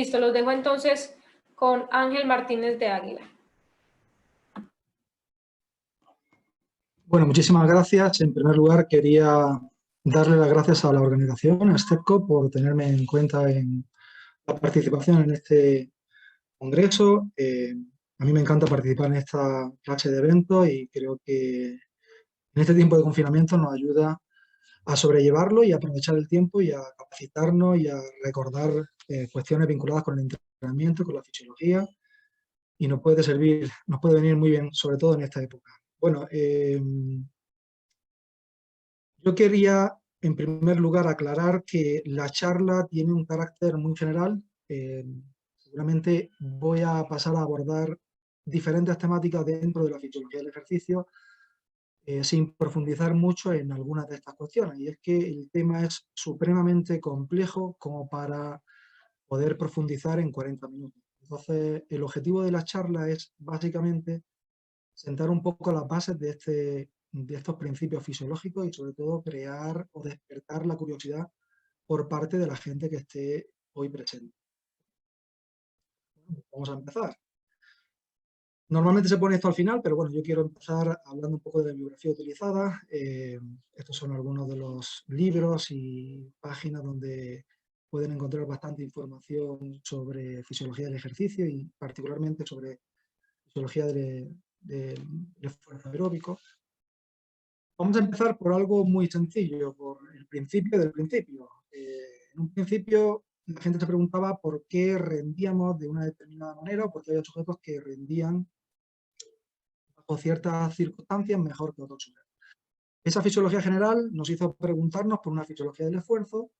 Listo, los dejo entonces con Ángel Martínez de Águila. Bueno, muchísimas gracias. En primer lugar, quería darle las gracias a la organización, a STEPCO, por tenerme en cuenta en la participación en este congreso. A mí me encanta participar en esta clase de eventos y creo que en este tiempo de confinamiento nos ayuda a sobrellevarlo y a aprovechar el tiempo y a capacitarnos y a recordar cuestiones vinculadas con el entrenamiento, con la fisiología, y nos puede servir, nos puede venir muy bien, sobre todo en esta época. Bueno, yo quería, en primer lugar, aclarar que la charla tiene un carácter muy general. Seguramente voy a pasar a abordar diferentes temáticas dentro de la fisiología del ejercicio, sin profundizar mucho en algunas de estas cuestiones. Y es que el tema es supremamente complejo como para poder profundizar en 40 minutos. Entonces, el objetivo de la charla es básicamente sentar un poco las bases de estos principios fisiológicos y sobre todo crear o despertar la curiosidad por parte de la gente que esté hoy presente. Vamos a empezar. Normalmente se pone esto al final, pero bueno, yo quiero empezar hablando un poco de la bibliografía utilizada. Estos son algunos de los libros y páginas donde pueden encontrar bastante información sobre fisiología del ejercicio y particularmente sobre fisiología del esfuerzo aeróbico. Vamos a empezar por algo muy sencillo, por el principio del principio. En un principio la gente se preguntaba por qué rendíamos de una determinada manera o por qué había sujetos que rendían bajo ciertas circunstancias mejor que otros sujetos. Esa fisiología general nos hizo preguntarnos por una fisiología del esfuerzo.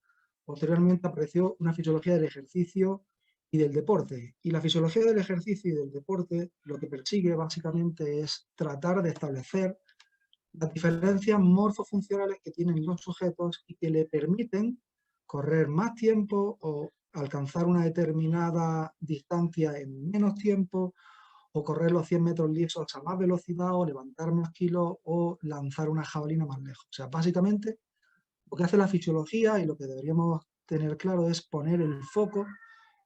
Posteriormente apareció una fisiología del ejercicio y del deporte. Y la fisiología del ejercicio y del deporte lo que persigue básicamente es tratar de establecer las diferencias morfofuncionales que tienen los sujetos y que le permiten correr más tiempo o alcanzar una determinada distancia en menos tiempo, o correr los 100 metros lisos a más velocidad, o levantar más kilos, o lanzar una jabalina más lejos. O sea, básicamente lo que hace la fisiología y lo que deberíamos tener claro es poner el foco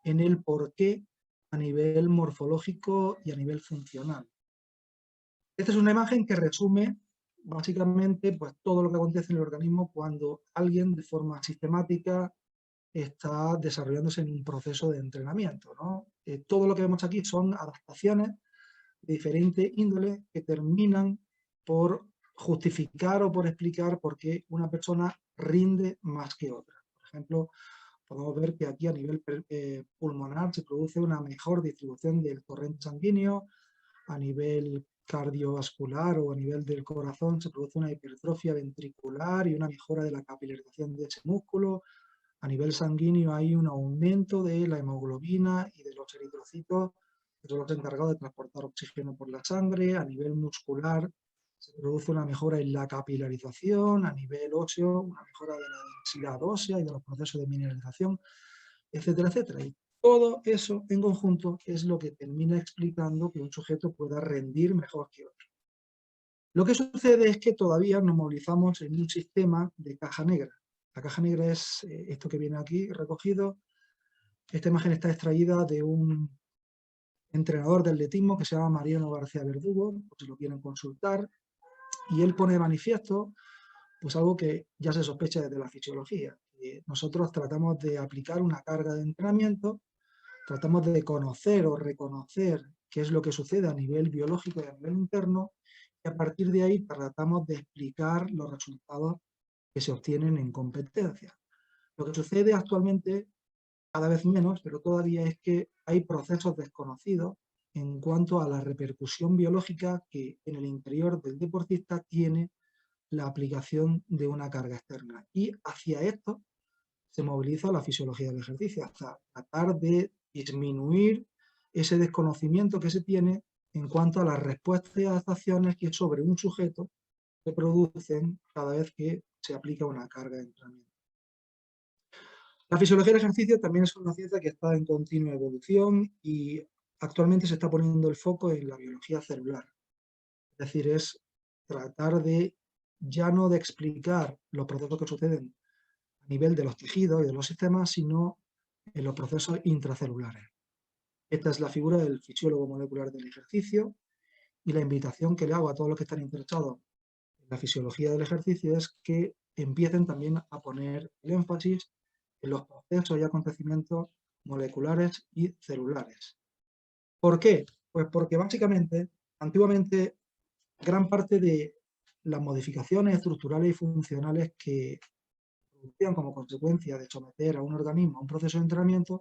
en el porqué a nivel morfológico y a nivel funcional. Esta es una imagen que resume básicamente pues, todo lo que acontece en el organismo cuando alguien de forma sistemática está desarrollándose en un proceso de entrenamiento, ¿no? Todo lo que vemos aquí son adaptaciones de diferente índole que terminan por justificar o por explicar por qué una persona rinde más que otra. Por ejemplo, podemos ver que aquí a nivel pulmonar se produce una mejor distribución del torrente sanguíneo, a nivel cardiovascular o a nivel del corazón se produce una hipertrofia ventricular y una mejora de la capilarización de ese músculo. A nivel sanguíneo hay un aumento de la hemoglobina y de los eritrocitos, que son los encargados de transportar oxígeno por la sangre. A nivel muscular se produce una mejora en la capilarización, a nivel óseo una mejora de la densidad ósea y de los procesos de mineralización, etcétera, etcétera. Y todo eso en conjunto es lo que termina explicando que un sujeto pueda rendir mejor que otro. Lo que sucede es que todavía nos movilizamos en un sistema de caja negra. La caja negra es esto que viene aquí recogido. Esta imagen está extraída de un entrenador de atletismo que se llama Mariano García Verdugo, por si lo quieren consultar, y él pone de manifiesto pues algo que ya se sospecha desde la fisiología. Nosotros tratamos de aplicar una carga de entrenamiento, tratamos de conocer o reconocer qué es lo que sucede a nivel biológico y a nivel interno, y a partir de ahí tratamos de explicar los resultados que se obtienen en competencia. Lo que sucede actualmente, cada vez menos, pero todavía es que hay procesos desconocidos en cuanto a la repercusión biológica que en el interior del deportista tiene la aplicación de una carga externa. Y hacia esto se moviliza la fisiología del ejercicio, hasta tratar de disminuir ese desconocimiento que se tiene en cuanto a las respuestas y adaptaciones que sobre un sujeto se producen cada vez que se aplica una carga de entrenamiento. La fisiología del ejercicio también es una ciencia que está en continua evolución y actualmente se está poniendo el foco en la biología celular. Es decir, es tratar de ya no de explicar los procesos que suceden a nivel de los tejidos y de los sistemas, sino en los procesos intracelulares. Esta es la figura del fisiólogo molecular del ejercicio y la invitación que le hago a todos los que están interesados en la fisiología del ejercicio es que empiecen también a poner el énfasis en los procesos y acontecimientos moleculares y celulares. ¿Por qué? Pues porque básicamente, antiguamente, gran parte de las modificaciones estructurales y funcionales que producían como consecuencia de someter a un organismo a un proceso de entrenamiento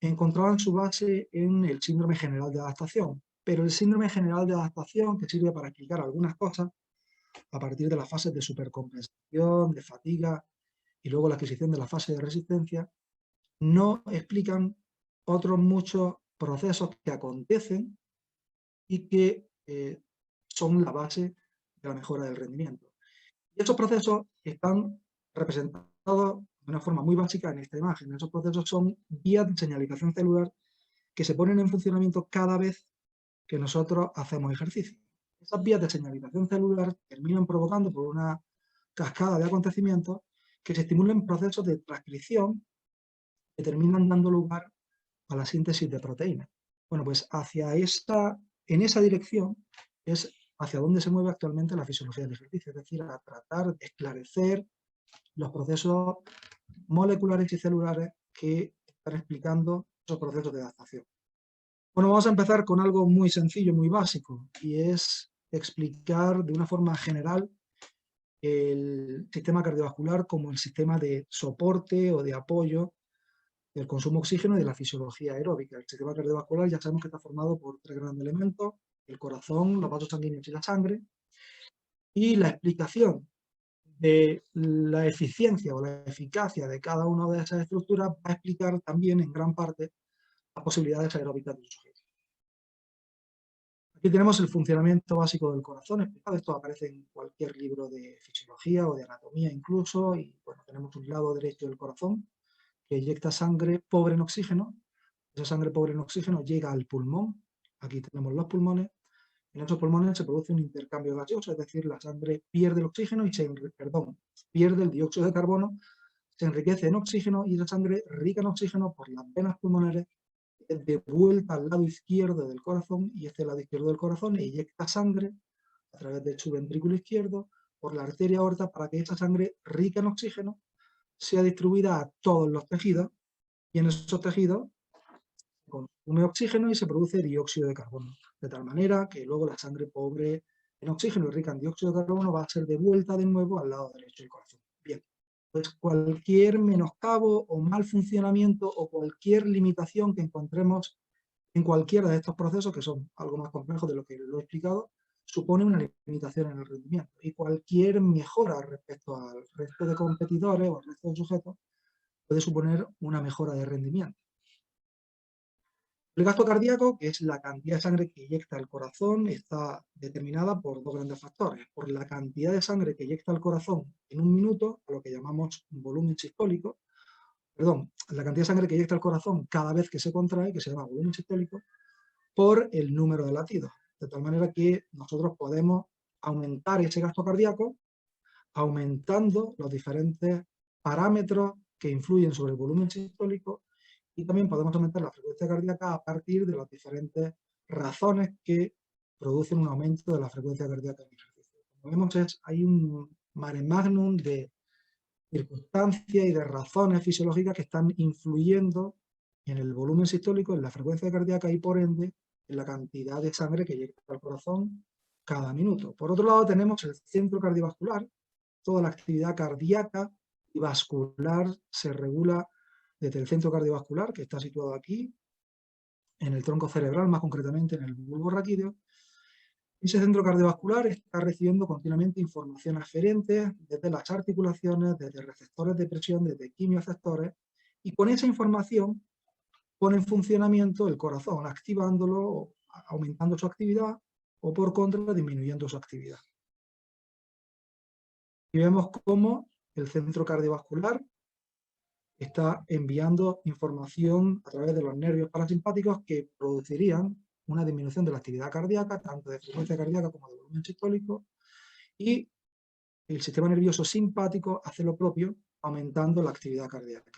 encontraban su base en el síndrome general de adaptación. Pero el síndrome general de adaptación, que sirve para explicar algunas cosas, a partir de las fases de supercompensación, de fatiga y luego la adquisición de la fase de resistencia, no explican otros muchos procesos que acontecen y que son la base de la mejora del rendimiento. Y esos procesos están representados de una forma muy básica en esta imagen. Esos procesos son vías de señalización celular que se ponen en funcionamiento cada vez que nosotros hacemos ejercicio. Esas vías de señalización celular terminan provocando por una cascada de acontecimientos que se estimulan procesos de transcripción que terminan dando lugar a la síntesis de proteínas. Bueno, pues en esa dirección es hacia donde se mueve actualmente la fisiología del ejercicio, es decir, a tratar de esclarecer los procesos moleculares y celulares que están explicando esos procesos de adaptación. Bueno, vamos a empezar con algo muy sencillo, muy básico, y es explicar de una forma general el sistema cardiovascular como el sistema de soporte o de apoyo del consumo de oxígeno y de la fisiología aeróbica. El sistema cardiovascular ya sabemos que está formado por tres grandes elementos: el corazón, los vasos sanguíneos y la sangre, y la explicación de la eficiencia o la eficacia de cada una de esas estructuras va a explicar también en gran parte las posibilidades aeróbicas del sujeto. Aquí tenemos el funcionamiento básico del corazón explicado. Esto aparece en cualquier libro de fisiología o de anatomía incluso, y bueno, tenemos un lado derecho del corazón que eyecta sangre pobre en oxígeno. Esa sangre pobre en oxígeno llega al pulmón. Aquí tenemos los pulmones. En esos pulmones se produce un intercambio gaseoso, es decir, la sangre pierde el oxígeno y pierde el dióxido de carbono, se enriquece en oxígeno y esa sangre rica en oxígeno por las venas pulmonares es de vuelta al lado izquierdo del corazón, y este lado izquierdo del corazón eyecta sangre a través de su ventrículo izquierdo por la arteria aorta para que esa sangre rica en oxígeno sea distribuida a todos los tejidos, y en esos tejidos se consume oxígeno y se produce dióxido de carbono, de tal manera que luego la sangre pobre en oxígeno y rica en dióxido de carbono va a ser devuelta de nuevo al lado derecho del corazón. Bien, pues cualquier menoscabo o mal funcionamiento o cualquier limitación que encontremos en cualquiera de estos procesos, que son algo más complejos de lo que lo he explicado, supone una limitación en el rendimiento. Y cualquier mejora respecto al resto de competidores o al resto de sujetos puede suponer una mejora de rendimiento. El gasto cardíaco, que es la cantidad de sangre que eyecta el corazón, está determinada por dos grandes factores: por la cantidad de sangre que eyecta el corazón en un minuto, a lo que llamamos volumen sistólico, la cantidad de sangre que eyecta el corazón cada vez que se contrae, que se llama volumen sistólico, por el número de latidos. De tal manera que nosotros podemos aumentar ese gasto cardíaco aumentando los diferentes parámetros que influyen sobre el volumen sistólico, y también podemos aumentar la frecuencia cardíaca a partir de las diferentes razones que producen un aumento de la frecuencia cardíaca en el ejercicio. Como vemos, hay un mare magnum de circunstancias y de razones fisiológicas que están influyendo en el volumen sistólico, en la frecuencia cardíaca y por ende en la cantidad de sangre que llega al corazón cada minuto. Por otro lado tenemos el centro cardiovascular. Toda la actividad cardíaca y vascular se regula desde el centro cardiovascular, que está situado aquí, en el tronco cerebral, más concretamente en el bulbo raquídeo. Ese centro cardiovascular está recibiendo continuamente información aferente desde las articulaciones, desde receptores de presión, desde quimioreceptores, y con esa información pone en funcionamiento el corazón, activándolo, aumentando su actividad, o por contra, disminuyendo su actividad. Y vemos cómo el centro cardiovascular está enviando información a través de los nervios parasimpáticos que producirían una disminución de la actividad cardíaca, tanto de frecuencia cardíaca como de volumen sistólico, y el sistema nervioso simpático hace lo propio, aumentando la actividad cardíaca.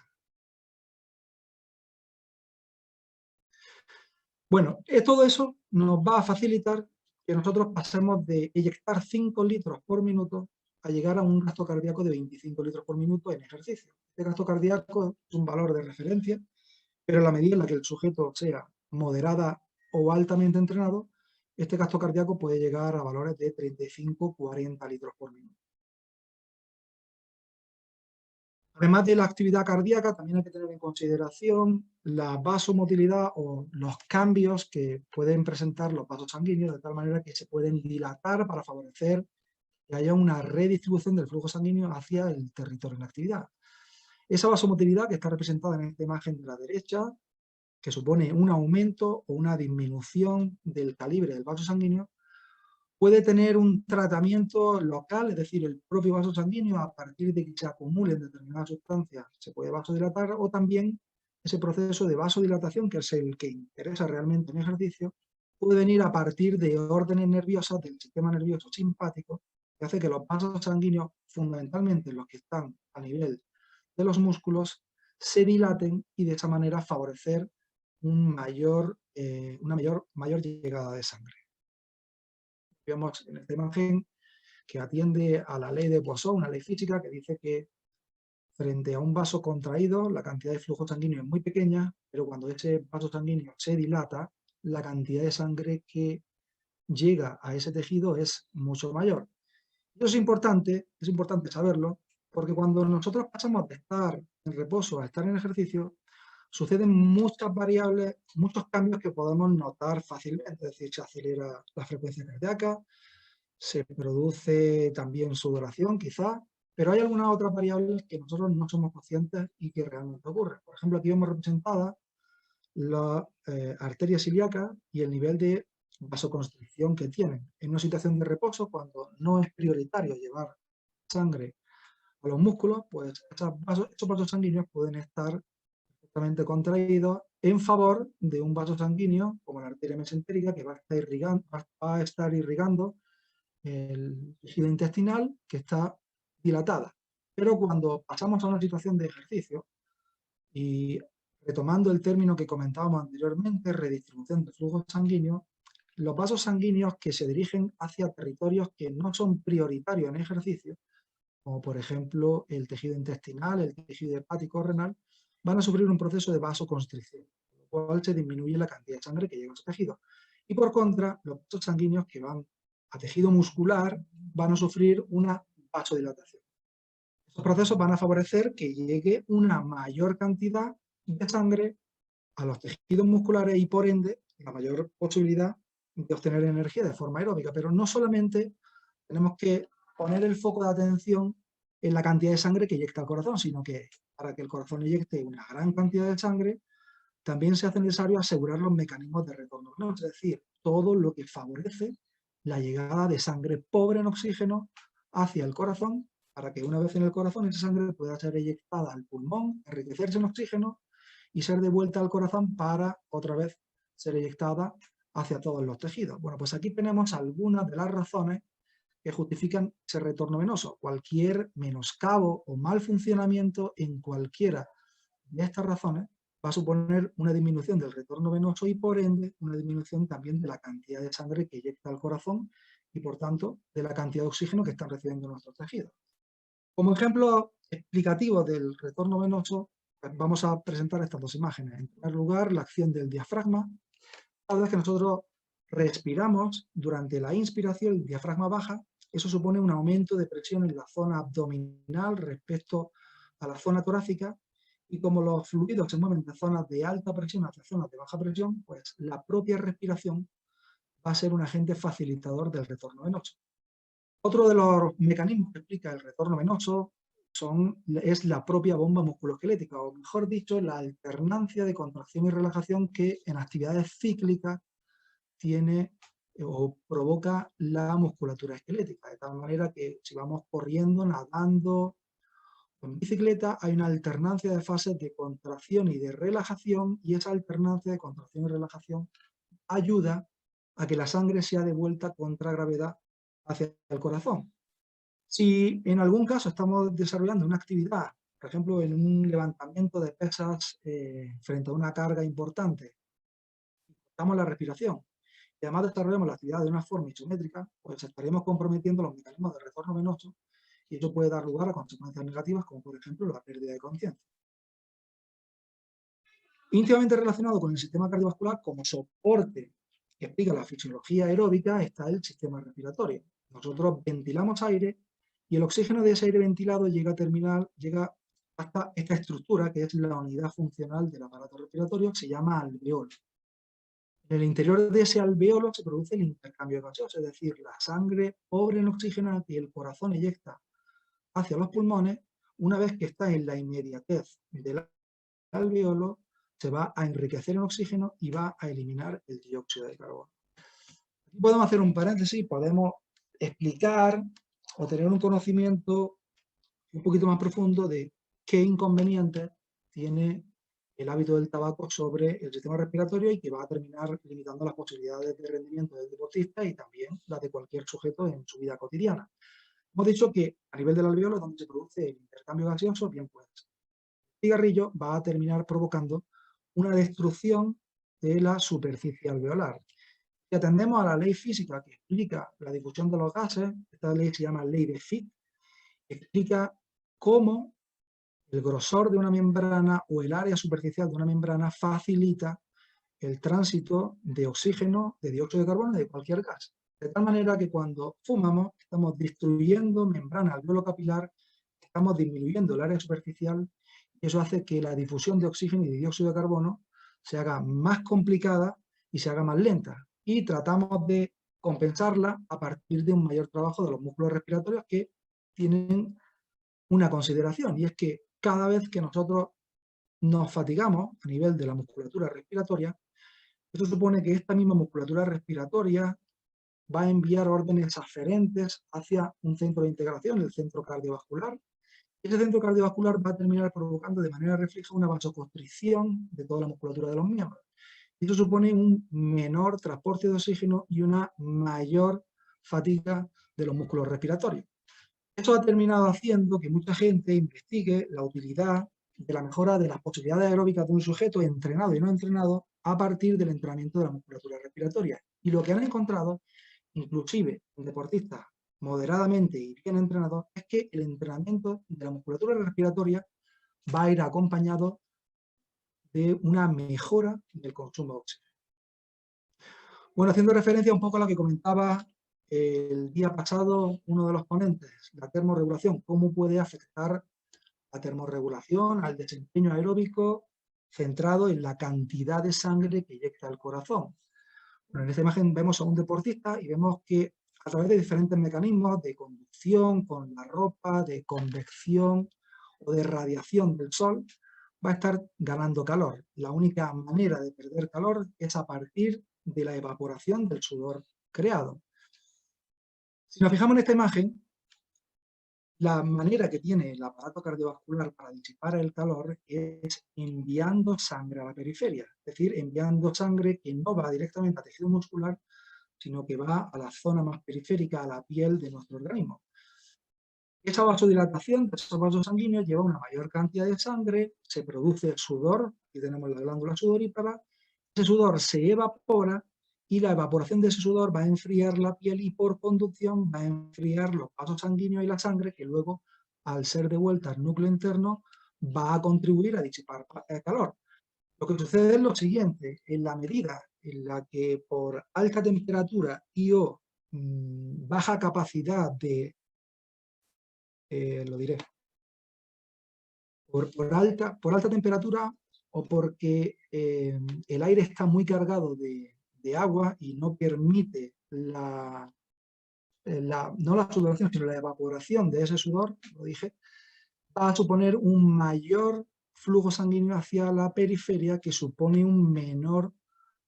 Bueno, todo eso nos va a facilitar que nosotros pasemos de eyectar 5 litros por minuto a llegar a un gasto cardíaco de 25 litros por minuto en ejercicio. Este gasto cardíaco es un valor de referencia, pero en la medida en la que el sujeto sea moderada o altamente entrenado, este gasto cardíaco puede llegar a valores de 35-40 litros por minuto. Además de la actividad cardíaca, también hay que tener en consideración la vasomotilidad o los cambios que pueden presentar los vasos sanguíneos, de tal manera que se pueden dilatar para favorecer que haya una redistribución del flujo sanguíneo hacia el territorio en actividad. Esa vasomotilidad, que está representada en esta imagen de la derecha, que supone un aumento o una disminución del calibre del vaso sanguíneo, puede tener un tratamiento local, es decir, el propio vaso sanguíneo, a partir de que se acumulen determinadas sustancias, se puede vasodilatar, o también ese proceso de vasodilatación, que es el que interesa realmente en ejercicio, puede venir a partir de órdenes nerviosas del sistema nervioso simpático, que hace que los vasos sanguíneos, fundamentalmente los que están a nivel de los músculos, se dilaten y de esa manera favorecer una mayor llegada de sangre. Vemos en esta imagen que atiende a la ley de Poisson, una ley física que dice que frente a un vaso contraído la cantidad de flujo sanguíneo es muy pequeña, pero cuando ese vaso sanguíneo se dilata, la cantidad de sangre que llega a ese tejido es mucho mayor. Eso es importante saberlo, porque cuando nosotros pasamos de estar en reposo a estar en ejercicio, suceden muchas variables, muchos cambios que podemos notar fácilmente, es decir, se acelera la frecuencia cardíaca, se produce también sudoración, quizás, pero hay algunas otras variables que nosotros no somos conscientes y que realmente ocurren. Por ejemplo, aquí vemos representada la arteria ilíaca y el nivel de vasoconstricción que tienen. En una situación de reposo, cuando no es prioritario llevar sangre a los músculos, pues esos vasos sanguíneos pueden estar perfectamente contraídos en favor de un vaso sanguíneo, como la arteria mesentérica, que va a estar irrigando el tejido intestinal, que está dilatada. Pero cuando pasamos a una situación de ejercicio, y retomando el término que comentábamos anteriormente, redistribución de flujo sanguíneo, los vasos sanguíneos que se dirigen hacia territorios que no son prioritarios en ejercicio, como por ejemplo el tejido intestinal, el tejido hepático renal, van a sufrir un proceso de vasoconstricción, con lo cual se disminuye la cantidad de sangre que llega a ese tejido. Y por contra, los vasos sanguíneos que van a tejido muscular van a sufrir una vasodilatación. Estos procesos van a favorecer que llegue una mayor cantidad de sangre a los tejidos musculares y por ende la mayor posibilidad de obtener energía de forma aeróbica. Pero no solamente tenemos que poner el foco de atención en la cantidad de sangre que inyecta el corazón, sino que para que el corazón inyecte una gran cantidad de sangre, también se hace necesario asegurar los mecanismos de retorno venoso, es decir, todo lo que favorece la llegada de sangre pobre en oxígeno hacia el corazón, para que una vez en el corazón esa sangre pueda ser eyectada al pulmón, enriquecerse en oxígeno y ser devuelta al corazón para otra vez ser eyectada hacia todos los tejidos. Bueno, pues aquí tenemos algunas de las razones que justifican ese retorno venoso. Cualquier menoscabo o mal funcionamiento en cualquiera de estas razones va a suponer una disminución del retorno venoso y por ende una disminución también de la cantidad de sangre que inyecta al corazón y por tanto de la cantidad de oxígeno que están recibiendo nuestros tejidos. Como ejemplo explicativo del retorno venoso, pues vamos a presentar estas dos imágenes. En primer lugar, la acción del diafragma. Cada vez que nosotros respiramos, durante la inspiración el diafragma baja, eso supone un aumento de presión en la zona abdominal respecto a la zona torácica, y como los fluidos se mueven de zonas de alta presión hacia zonas de baja presión, pues la propia respiración va a ser un agente facilitador del retorno venoso. Otro de los mecanismos que explica el retorno venoso es la propia bomba musculoesquelética, o mejor dicho, la alternancia de contracción y relajación que en actividades cíclicas tiene o provoca la musculatura esquelética, de tal manera que si vamos corriendo, nadando o en bicicleta, hay una alternancia de fases de contracción y de relajación, y esa alternancia de contracción y relajación ayuda a que la sangre sea devuelta contra gravedad hacia el corazón. Si en algún caso estamos desarrollando una actividad, por ejemplo en un levantamiento de pesas frente a una carga importante, aumentamos la respiración y además desarrollamos la actividad de una forma isométrica, pues estaremos comprometiendo los mecanismos de retorno venoso y eso puede dar lugar a consecuencias negativas como por ejemplo la pérdida de conciencia. Íntimamente relacionado con el sistema cardiovascular como soporte que explica la fisiología aeróbica está el sistema respiratorio. Nosotros ventilamos aire y el oxígeno de ese aire ventilado llega hasta esta estructura que es la unidad funcional del aparato respiratorio que se llama alveolo. En el interior de ese alveolo se produce el intercambio gaseoso, es decir, la sangre pobre en oxígeno que el corazón eyecta hacia los pulmones, una vez que está en la inmediatez del alveolo, se va a enriquecer en oxígeno y va a eliminar el dióxido de carbono. Aquí podemos hacer un paréntesis, podemos explicar o tener un conocimiento un poquito más profundo de qué inconvenientes tiene el hábito del tabaco sobre el sistema respiratorio y que va a terminar limitando las posibilidades de rendimiento del deportista y también las de cualquier sujeto en su vida cotidiana. Hemos dicho que a nivel del alveolo es donde se produce el intercambio gaseoso, bien pues el cigarrillo va a terminar provocando una destrucción de la superficie alveolar. Si atendemos a la ley física que explica la difusión de los gases, esta ley se llama ley de Fick, explica cómo el grosor de una membrana o el área superficial de una membrana facilita el tránsito de oxígeno, de dióxido de carbono y de cualquier gas. De tal manera que cuando fumamos estamos destruyendo membrana alveolo capilar, estamos disminuyendo el área superficial y eso hace que la difusión de oxígeno y de dióxido de carbono se haga más complicada y se haga más lenta. Y tratamos de compensarla a partir de un mayor trabajo de los músculos respiratorios que tienen una consideración, y es que cada vez que nosotros nos fatigamos a nivel de la musculatura respiratoria, eso supone que esta misma musculatura respiratoria va a enviar órdenes aferentes hacia un centro de integración, el centro cardiovascular. Ese centro cardiovascular va a terminar provocando de manera refleja una vasoconstricción de toda la musculatura de los miembros. Y eso supone un menor transporte de oxígeno y una mayor fatiga de los músculos respiratorios. Eso ha terminado haciendo que mucha gente investigue la utilidad de la mejora de las posibilidades aeróbicas de un sujeto entrenado y no entrenado a partir del entrenamiento de la musculatura respiratoria. Y lo que han encontrado, inclusive en deportistas moderadamente y bien entrenados, es que el entrenamiento de la musculatura respiratoria va a ir acompañado de una mejora del consumo de oxígeno. Bueno, haciendo referencia un poco a lo que comentaba el día pasado uno de los ponentes, la termorregulación, cómo puede afectar la termorregulación al desempeño aeróbico centrado en la cantidad de sangre que inyecta el corazón. Bueno, en esta imagen vemos a un deportista y vemos que a través de diferentes mecanismos de conducción con la ropa, de convección o de radiación del sol, va a estar ganando calor. La única manera de perder calor es a partir de la evaporación del sudor creado. Si nos fijamos en esta imagen, la manera que tiene el aparato cardiovascular para disipar el calor es enviando sangre a la periferia, es decir, enviando sangre que no va directamente al tejido muscular, sino que va a la zona más periférica, a la piel de nuestro organismo. Esa vasodilatación de esos vasos sanguíneos lleva una mayor cantidad de sangre, se produce sudor, aquí tenemos la glándula sudorípara, ese sudor se evapora y la evaporación de ese sudor va a enfriar la piel y por conducción va a enfriar los vasos sanguíneos y la sangre que luego, al ser devuelta al núcleo interno, va a contribuir a disipar el calor. Lo que sucede es lo siguiente, en la medida en la que por alta temperatura y o baja capacidad de, lo diré, por alta temperatura o porque el aire está muy cargado de agua y no permite no la sudoración, sino la evaporación de ese sudor, lo dije, va a suponer un mayor flujo sanguíneo hacia la periferia que supone un menor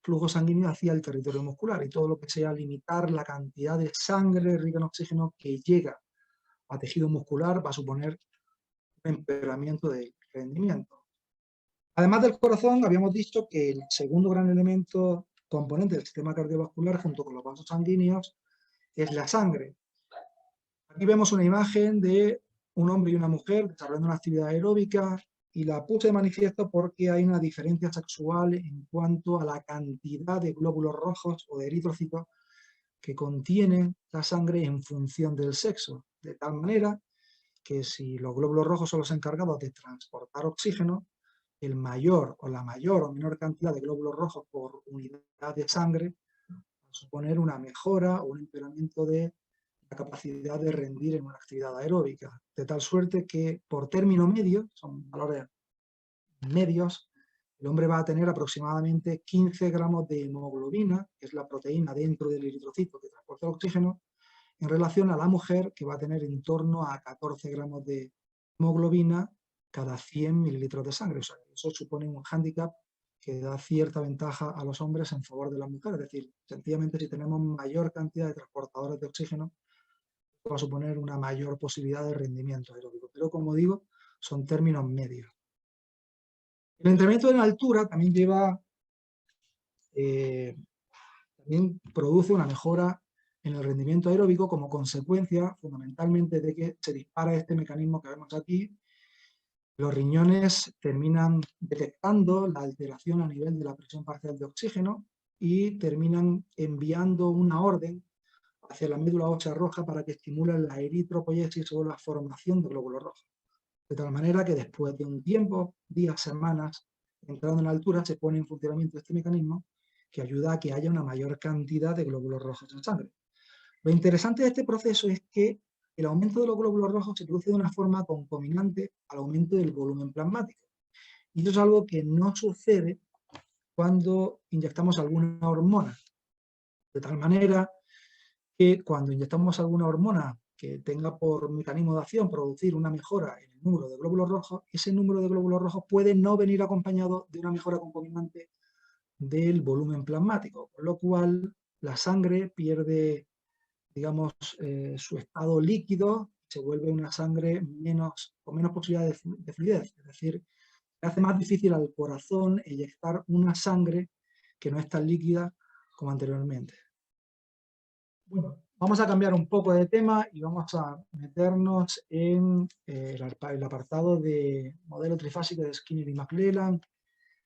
flujo sanguíneo hacia el territorio muscular y todo lo que sea limitar la cantidad de sangre rica en oxígeno que llega a tejido muscular va a suponer un empeoramiento del rendimiento. Además del corazón, habíamos dicho que el segundo gran elemento componente del sistema cardiovascular junto con los vasos sanguíneos es la sangre. Aquí vemos una imagen de un hombre y una mujer desarrollando una actividad aeróbica y la puse de manifiesto porque hay una diferencia sexual en cuanto a la cantidad de glóbulos rojos o de eritrocitos que contienen la sangre en función del sexo, de tal manera que si los glóbulos rojos son los encargados de transportar oxígeno, el mayor o la mayor o menor cantidad de glóbulos rojos por unidad de sangre va a suponer una mejora o un empeoramiento de la capacidad de rendir en una actividad aeróbica, de tal suerte que por término medio, son valores medios, el hombre va a tener aproximadamente 15 gramos de hemoglobina, que es la proteína dentro del eritrocito que transporta el oxígeno, en relación a la mujer, que va a tener en torno a 14 gramos de hemoglobina cada 100 mililitros de sangre. O sea, eso supone un hándicap que da cierta ventaja a los hombres en favor de las mujeres. Es decir, sencillamente si tenemos mayor cantidad de transportadores de oxígeno, va a suponer una mayor posibilidad de rendimiento aeróbico. Pero como digo, son términos medios. El entrenamiento en altura también también produce una mejora en el rendimiento aeróbico como consecuencia fundamentalmente de que se dispara este mecanismo que vemos aquí. Los riñones terminan detectando la alteración a nivel de la presión parcial de oxígeno y terminan enviando una orden hacia la médula ósea roja para que estimule la eritropoiesis o la formación de glóbulos rojos. De tal manera que después de un tiempo, días, semanas, entrando en altura, se pone en funcionamiento este mecanismo que ayuda a que haya una mayor cantidad de glóbulos rojos en sangre. Lo interesante de este proceso es que el aumento de los glóbulos rojos se produce de una forma concomitante al aumento del volumen plasmático. Y eso es algo que no sucede cuando inyectamos alguna hormona. De tal manera que cuando inyectamos alguna hormona que tenga por mecanismo de acción producir una mejora en el número de glóbulos rojos, ese número de glóbulos rojos puede no venir acompañado de una mejora concomitante del volumen plasmático, con lo cual la sangre pierde, digamos, su estado líquido, se vuelve una sangre con menos posibilidad de fluidez, es decir, hace más difícil al corazón eyectar una sangre que no es tan líquida como anteriormente. Bueno, vamos a cambiar un poco de tema y vamos a meternos en el apartado de modelo trifásico de Skinner y McClelland,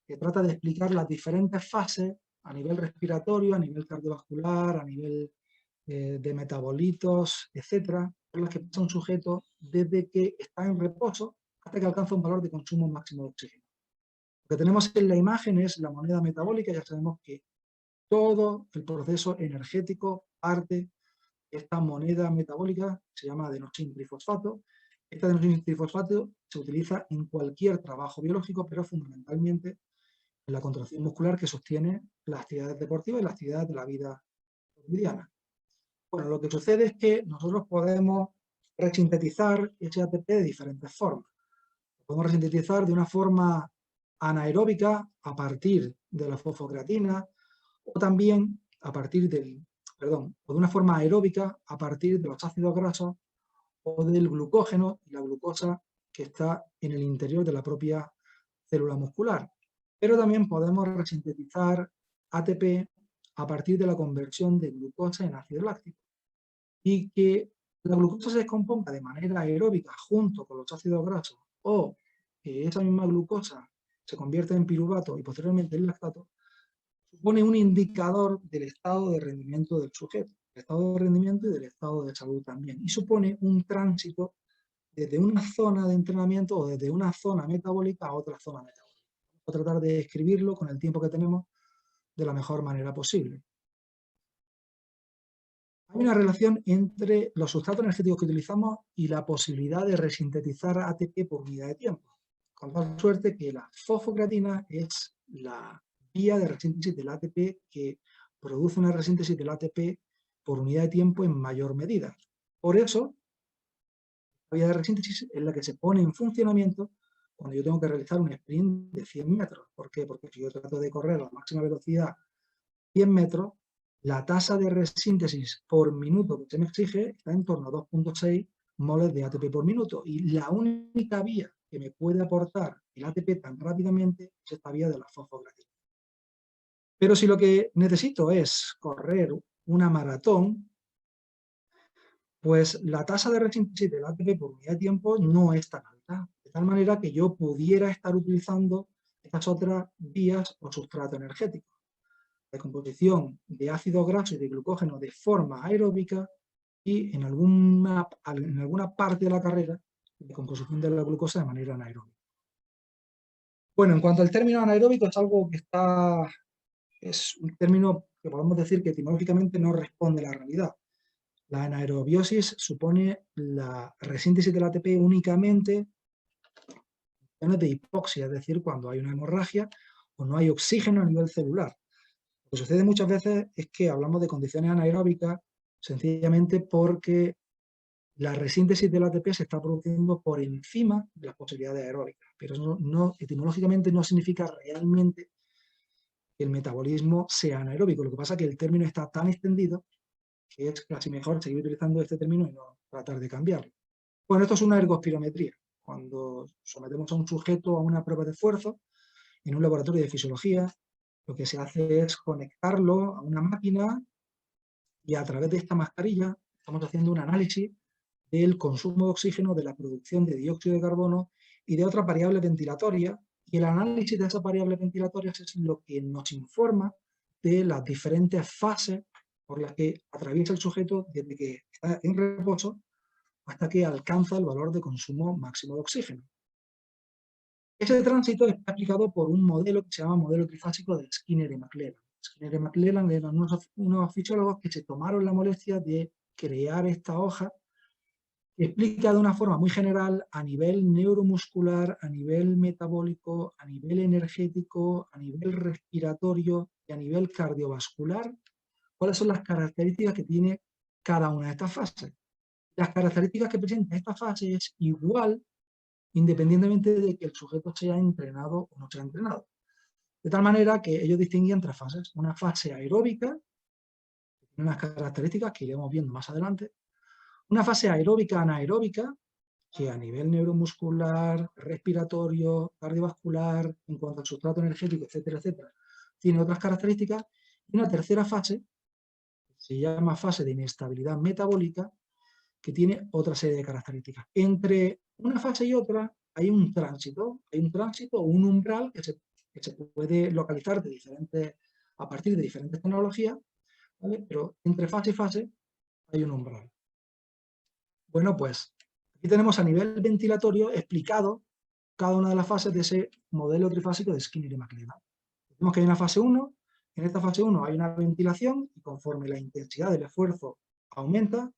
que trata de explicar las diferentes fases a nivel respiratorio, a nivel cardiovascular, a nivel de metabolitos, etcétera, por las que pasa un sujeto desde que está en reposo hasta que alcanza un valor de consumo máximo de oxígeno. Lo que tenemos en la imagen es la moneda metabólica. Ya sabemos que todo el proceso energético parte de esta moneda metabólica, se llama adenosín trifosfato. Este adenosín trifosfato se utiliza en cualquier trabajo biológico, pero fundamentalmente en la contracción muscular que sostiene las actividades deportivas y las actividades de la vida cotidiana. Bueno, lo que sucede es que nosotros podemos resintetizar ese ATP de diferentes formas. Lo podemos resintetizar de una forma anaeróbica a partir de la fosfocreatina o también a partir o de una forma aeróbica a partir de los ácidos grasos o del glucógeno y la glucosa que está en el interior de la propia célula muscular. Pero también podemos resintetizar ATP a partir de la conversión de glucosa en ácido láctico. Y que la glucosa se descomponga de manera aeróbica junto con los ácidos grasos o que esa misma glucosa se convierta en piruvato y posteriormente en lactato, supone un indicador del estado de rendimiento del sujeto, del estado de rendimiento y del estado de salud también. Y supone un tránsito desde una zona de entrenamiento o desde una zona metabólica a otra zona metabólica. Vamos a tratar de describirlo con el tiempo que tenemos de la mejor manera posible. Hay una relación entre los sustratos energéticos que utilizamos y la posibilidad de resintetizar ATP por unidad de tiempo. Con tal suerte que la fosfocreatina es la vía de resíntesis del ATP que produce una resíntesis del ATP por unidad de tiempo en mayor medida. Por eso, la vía de resíntesis es la que se pone en funcionamiento cuando yo tengo que realizar un sprint de 100 metros. ¿Por qué? Porque si yo trato de correr a la máxima velocidad 100 metros, la tasa de resíntesis por minuto que se me exige está en torno a 2.6 moles de ATP por minuto. Y la única vía que me puede aportar el ATP tan rápidamente es esta vía de la fosfocreatina. Pero si lo que necesito es correr una maratón, pues la tasa de resíntesis del ATP por unidad de tiempo no es tan alta. De de tal manera que yo pudiera estar utilizando estas otras vías o sustrato energético. La composición de ácido graso y de glucógeno de forma aeróbica y en alguna parte de la carrera de composición de la glucosa de manera anaeróbica. Bueno, en cuanto al término anaeróbico, es un término que podemos decir que etimológicamente no responde a la realidad. La anaerobiosis supone la resíntesis del ATP únicamente en de hipoxia, es decir, cuando hay una hemorragia o no hay oxígeno a nivel celular. Lo que sucede muchas veces es que hablamos de condiciones anaeróbicas sencillamente porque la resíntesis del ATP se está produciendo por encima de las posibilidades aeróbicas, pero eso etimológicamente no significa realmente que el metabolismo sea anaeróbico. Lo que pasa es que el término está tan extendido que es casi mejor seguir utilizando este término y no tratar de cambiarlo. Bueno, esto es una ergospirometría. Cuando sometemos a un sujeto a una prueba de esfuerzo en un laboratorio de fisiología, lo que se hace es conectarlo a una máquina y a través de esta mascarilla estamos haciendo un análisis del consumo de oxígeno, de la producción de dióxido de carbono y de otras variables ventilatorias. Y el análisis de esas variables ventilatorias es lo que nos informa de las diferentes fases por las que atraviesa el sujeto desde que está en reposo hasta que alcanza el valor de consumo máximo de oxígeno. Ese tránsito está aplicado por un modelo que se llama modelo trifásico de Skinner y McClelland. Skinner y McClelland eran unos fisiólogos que se tomaron la molestia de crear esta hoja que explica de una forma muy general a nivel neuromuscular, a nivel metabólico, a nivel energético, a nivel respiratorio y a nivel cardiovascular cuáles son las características que tiene cada una de estas fases. Las características que presenta esta fase es igual independientemente de que el sujeto sea entrenado o no sea entrenado. De tal manera que ellos distinguían tres fases. Una fase aeróbica, que tiene unas características que iremos viendo más adelante. Una fase aeróbica anaeróbica, que a nivel neuromuscular, respiratorio, cardiovascular, en cuanto al sustrato energético, etcétera, etcétera, tiene otras características. Y una tercera fase, que se llama fase de inestabilidad metabólica, que tiene otra serie de características. Entre una fase y otra hay un tránsito o un umbral que se puede localizar a partir de diferentes tecnologías, ¿vale? Pero entre fase y fase hay un umbral. Bueno, pues aquí tenemos a nivel ventilatorio explicado cada una de las fases de ese modelo trifásico de Skinner y McClelland. Vemos que hay una fase 1, en esta fase 1 hay una ventilación y conforme la intensidad del esfuerzo aumenta,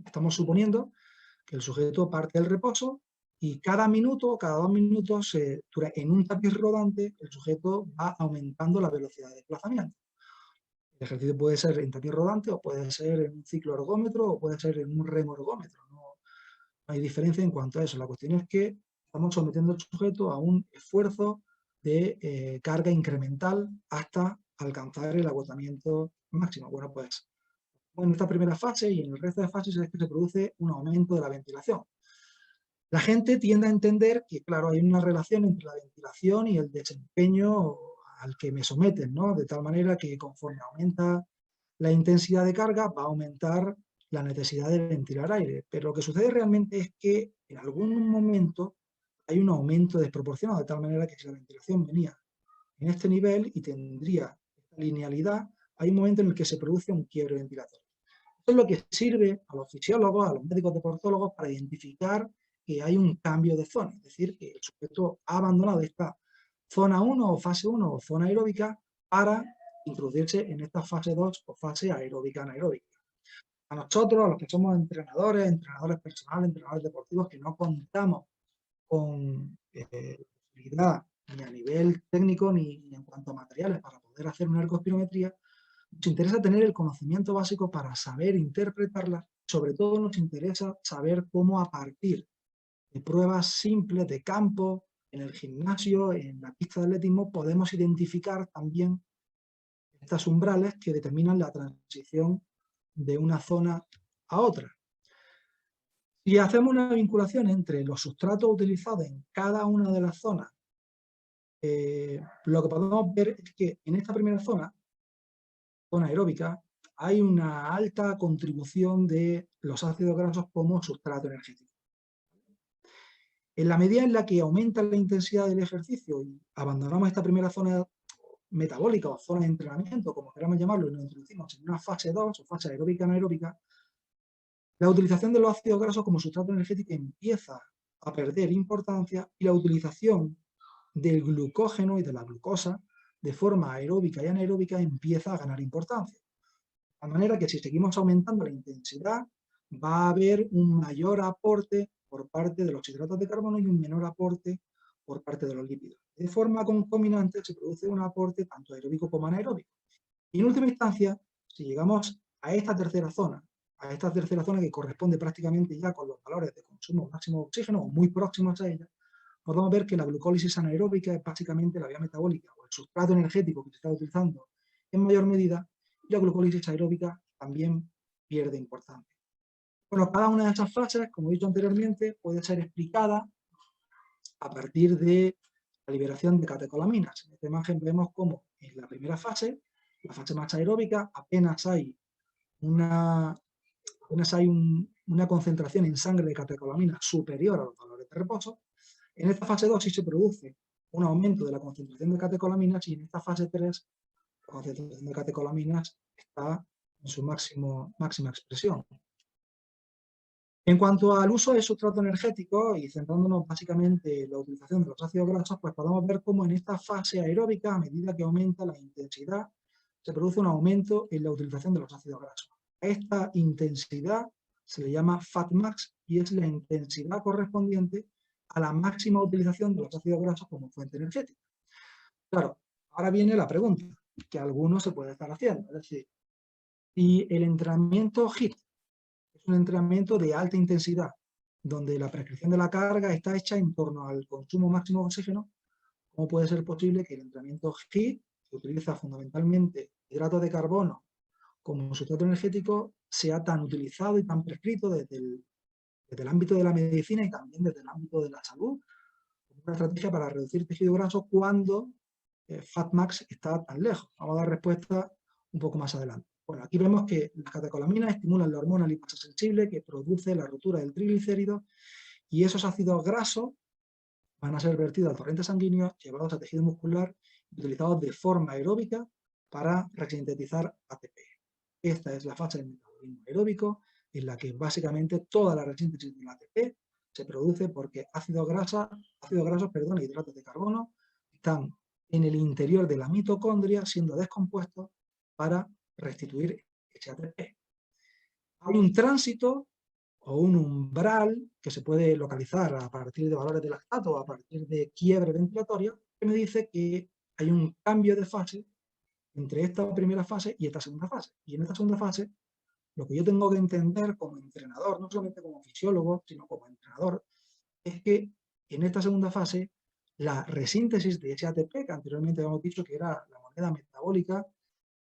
estamos suponiendo que el sujeto parte del reposo y cada minuto, cada 2 minutos, en un tapiz rodante, el sujeto va aumentando la velocidad de desplazamiento. El ejercicio puede ser en tapiz rodante o puede ser en un ciclo ergómetro o puede ser en un remo ergómetro. No hay diferencia en cuanto a eso. La cuestión es que estamos sometiendo al sujeto a un esfuerzo de carga incremental hasta alcanzar el agotamiento máximo. Bueno, pues en esta primera fase y en el resto de fases es que se produce un aumento de la ventilación. La gente tiende a entender que, claro, hay una relación entre la ventilación y el desempeño al que me someten, ¿no? De tal manera que conforme aumenta la intensidad de carga va a aumentar la necesidad de ventilar aire. Pero lo que sucede realmente es que en algún momento hay un aumento desproporcionado, de tal manera que si la ventilación venía en este nivel y tendría esta linealidad, hay un momento en el que se produce un quiebre ventilatorio. Esto es lo que sirve a los fisiólogos, a los médicos deportólogos para identificar que hay un cambio de zona, es decir, que el sujeto ha abandonado esta zona 1 o fase 1 o zona aeróbica para introducirse en esta fase 2 o fase aeróbica anaeróbica. A nosotros, a los que somos entrenadores personales, entrenadores deportivos, que no contamos con posibilidad ni a nivel técnico ni en cuanto a materiales para poder hacer una ergospirometría, nos interesa tener el conocimiento básico para saber interpretarla. Sobre todo nos interesa saber cómo a partir de pruebas simples de campo, en el gimnasio, en la pista de atletismo, podemos identificar también estas umbrales que determinan la transición de una zona a otra. Si hacemos una vinculación entre los sustratos utilizados en cada una de las zonas, lo que podemos ver es que en esta primera zona aeróbica, hay una alta contribución de los ácidos grasos como sustrato energético. En la medida en la que aumenta la intensidad del ejercicio y abandonamos esta primera zona metabólica o zona de entrenamiento, como queramos llamarlo, y nos introducimos en una fase 2 o fase aeróbica anaeróbica, la utilización de los ácidos grasos como sustrato energético empieza a perder importancia y la utilización del glucógeno y de la glucosa de forma aeróbica y anaeróbica empieza a ganar importancia. De manera que si seguimos aumentando la intensidad, va a haber un mayor aporte por parte de los hidratos de carbono y un menor aporte por parte de los lípidos. De forma concomitante se produce un aporte tanto aeróbico como anaeróbico. Y en última instancia, si llegamos a esta tercera zona que corresponde prácticamente ya con los valores de consumo máximo de oxígeno o muy próximos a ella, podemos ver que la glucólisis anaeróbica es básicamente la vía metabólica o el sustrato energético que se está utilizando en mayor medida, y la glucólisis aeróbica también pierde importancia. Bueno, cada una de esas fases, como he dicho anteriormente, puede ser explicada a partir de la liberación de catecolaminas. En esta imagen vemos cómo en la primera fase, la fase más aeróbica, apenas hay una concentración en sangre de catecolaminas superior a los valores de reposo. En esta fase 2 sí se produce un aumento de la concentración de catecolaminas y en esta fase 3 la concentración de catecolaminas está en su máxima expresión. En cuanto al uso del sustrato energético y centrándonos básicamente en la utilización de los ácidos grasos, pues podemos ver cómo en esta fase aeróbica, a medida que aumenta la intensidad, se produce un aumento en la utilización de los ácidos grasos. A esta intensidad se le llama Fatmax y es la intensidad correspondiente a la máxima utilización de los ácidos grasos como fuente energética. Claro, ahora viene la pregunta que algunos se puede estar haciendo, es decir, si el entrenamiento HIIT es un entrenamiento de alta intensidad, donde la prescripción de la carga está hecha en torno al consumo máximo de oxígeno, ¿cómo puede ser posible que el entrenamiento HIIT, que utiliza fundamentalmente hidratos de carbono como sustrato energético, sea tan utilizado y tan prescrito desde el ámbito de la medicina y también desde el ámbito de la salud, como una estrategia para reducir tejido graso cuando Fatmax está tan lejos? Vamos a dar respuesta un poco más adelante. Bueno, aquí vemos que las catecolaminas estimulan la hormona lipasa sensible que produce la ruptura del triglicérido y esos ácidos grasos van a ser vertidos al torrente sanguíneo, llevados a tejido muscular y utilizados de forma aeróbica para resintetizar ATP. Esta es la fase del metabolismo aeróbico en la que básicamente toda la resíntesis del ATP se produce porque ácidos grasos, hidratos de carbono están en el interior de la mitocondria siendo descompuestos para restituir ese ATP. Hay un tránsito o un umbral que se puede localizar a partir de valores de lactato o a partir de quiebre ventilatorio que me dice que hay un cambio de fase entre esta primera fase y esta segunda fase. Y en esta segunda fase, lo que yo tengo que entender como entrenador, no solamente como fisiólogo, sino como entrenador, es que en esta segunda fase la resíntesis de ese ATP, que anteriormente habíamos dicho que era la moneda metabólica,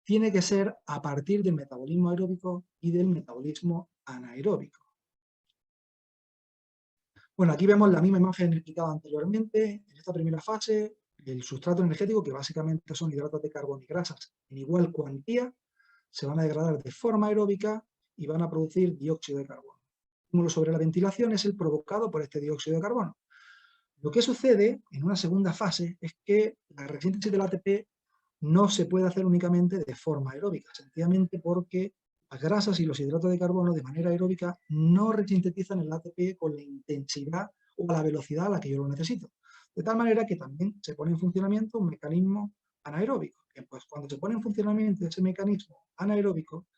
tiene que ser a partir del metabolismo aeróbico y del metabolismo anaeróbico. Bueno, aquí vemos la misma imagen explicada anteriormente. En esta primera fase, el sustrato energético, que básicamente son hidratos de carbono y grasas en igual cuantía, se van a degradar de forma aeróbica y van a producir dióxido de carbono. El estímulo sobre la ventilación es el provocado por este dióxido de carbono. Lo que sucede en una segunda fase es que la resíntesis del ATP no se puede hacer únicamente de forma aeróbica, sencillamente porque las grasas y los hidratos de carbono de manera aeróbica no resintetizan el ATP con la intensidad o a la velocidad a la que yo lo necesito. De tal manera que también se pone en funcionamiento un mecanismo anaeróbico. Pues cuando se pone en funcionamiento ese mecanismo anaeróbico,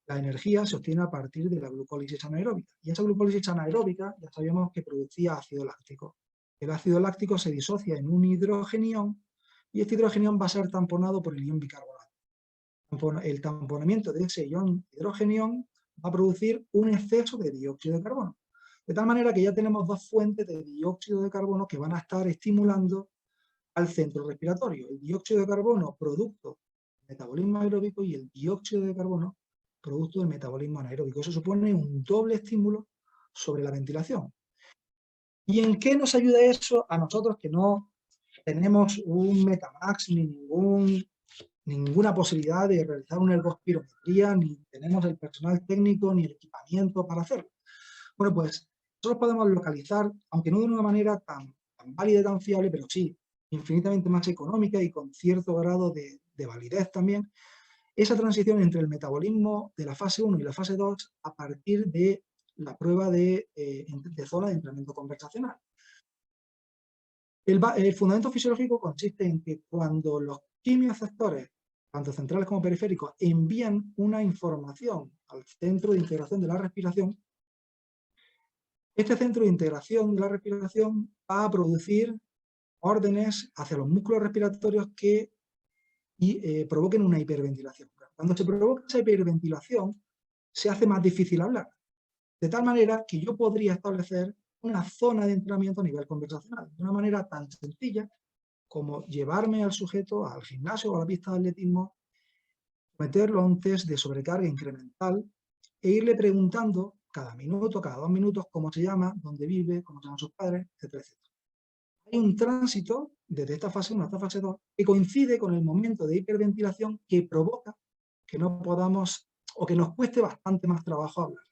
la energía se obtiene a partir de la glucólisis anaeróbica. Y esa glucólisis anaeróbica ya sabíamos que producía ácido láctico. El ácido láctico se disocia en un hidrogenión y este hidrogenión va a ser tamponado por el ion bicarbonato. El tamponamiento de ese ion hidrogenión va a producir un exceso de dióxido de carbono. De tal manera que ya tenemos dos fuentes de dióxido de carbono que van a estar estimulando al centro respiratorio. El dióxido de carbono producto del metabolismo aeróbico y el dióxido de carbono producto del metabolismo anaeróbico. Eso supone un doble estímulo sobre la ventilación. ¿Y en qué nos ayuda eso a nosotros que no tenemos un Metamax ni ninguna posibilidad de realizar una ergospirometría, ni tenemos el personal técnico ni el equipamiento para hacerlo? Bueno, pues nosotros podemos localizar, aunque no de una manera tan válida y tan fiable, pero sí infinitamente más económica y con cierto grado de validez también, esa transición entre el metabolismo de la fase 1 y la fase 2 a partir de la prueba de zona de entrenamiento conversacional. El fundamento fisiológico consiste en que cuando los quimioreceptores, tanto centrales como periféricos, envían una información al centro de integración de la respiración, este centro de integración de la respiración va a producir órdenes hacia los músculos respiratorios que provoquen una hiperventilación. Cuando se provoca esa hiperventilación, se hace más difícil hablar. De tal manera que yo podría establecer una zona de entrenamiento a nivel conversacional, de una manera tan sencilla como llevarme al sujeto al gimnasio o a la pista de atletismo, meterlo a un test de sobrecarga incremental e irle preguntando cada minuto, cada 2 minutos, cómo se llama, dónde vive, cómo se llaman sus padres, etcétera, etcétera. Hay un tránsito desde esta fase 1 a esta fase 2 que coincide con el momento de hiperventilación que provoca que no podamos o que nos cueste bastante más trabajo hablar.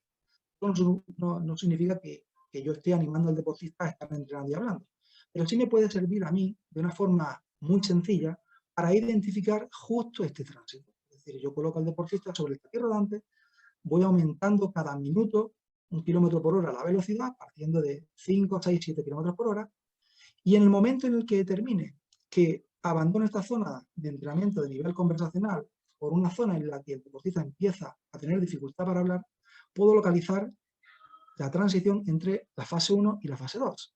No significa que yo esté animando al deportista a estar entrenando y hablando, pero sí me puede servir a mí de una forma muy sencilla para identificar justo este tránsito. Es decir, yo coloco al deportista sobre el tapiz rodante, voy aumentando cada minuto 1 km por hora la velocidad, partiendo de 5, 6, 7 km por hora, y en el momento en el que determine que abandono esta zona de entrenamiento de nivel conversacional por una zona en la que el deportista empieza a tener dificultad para hablar, puedo localizar la transición entre la fase 1 y la fase 2.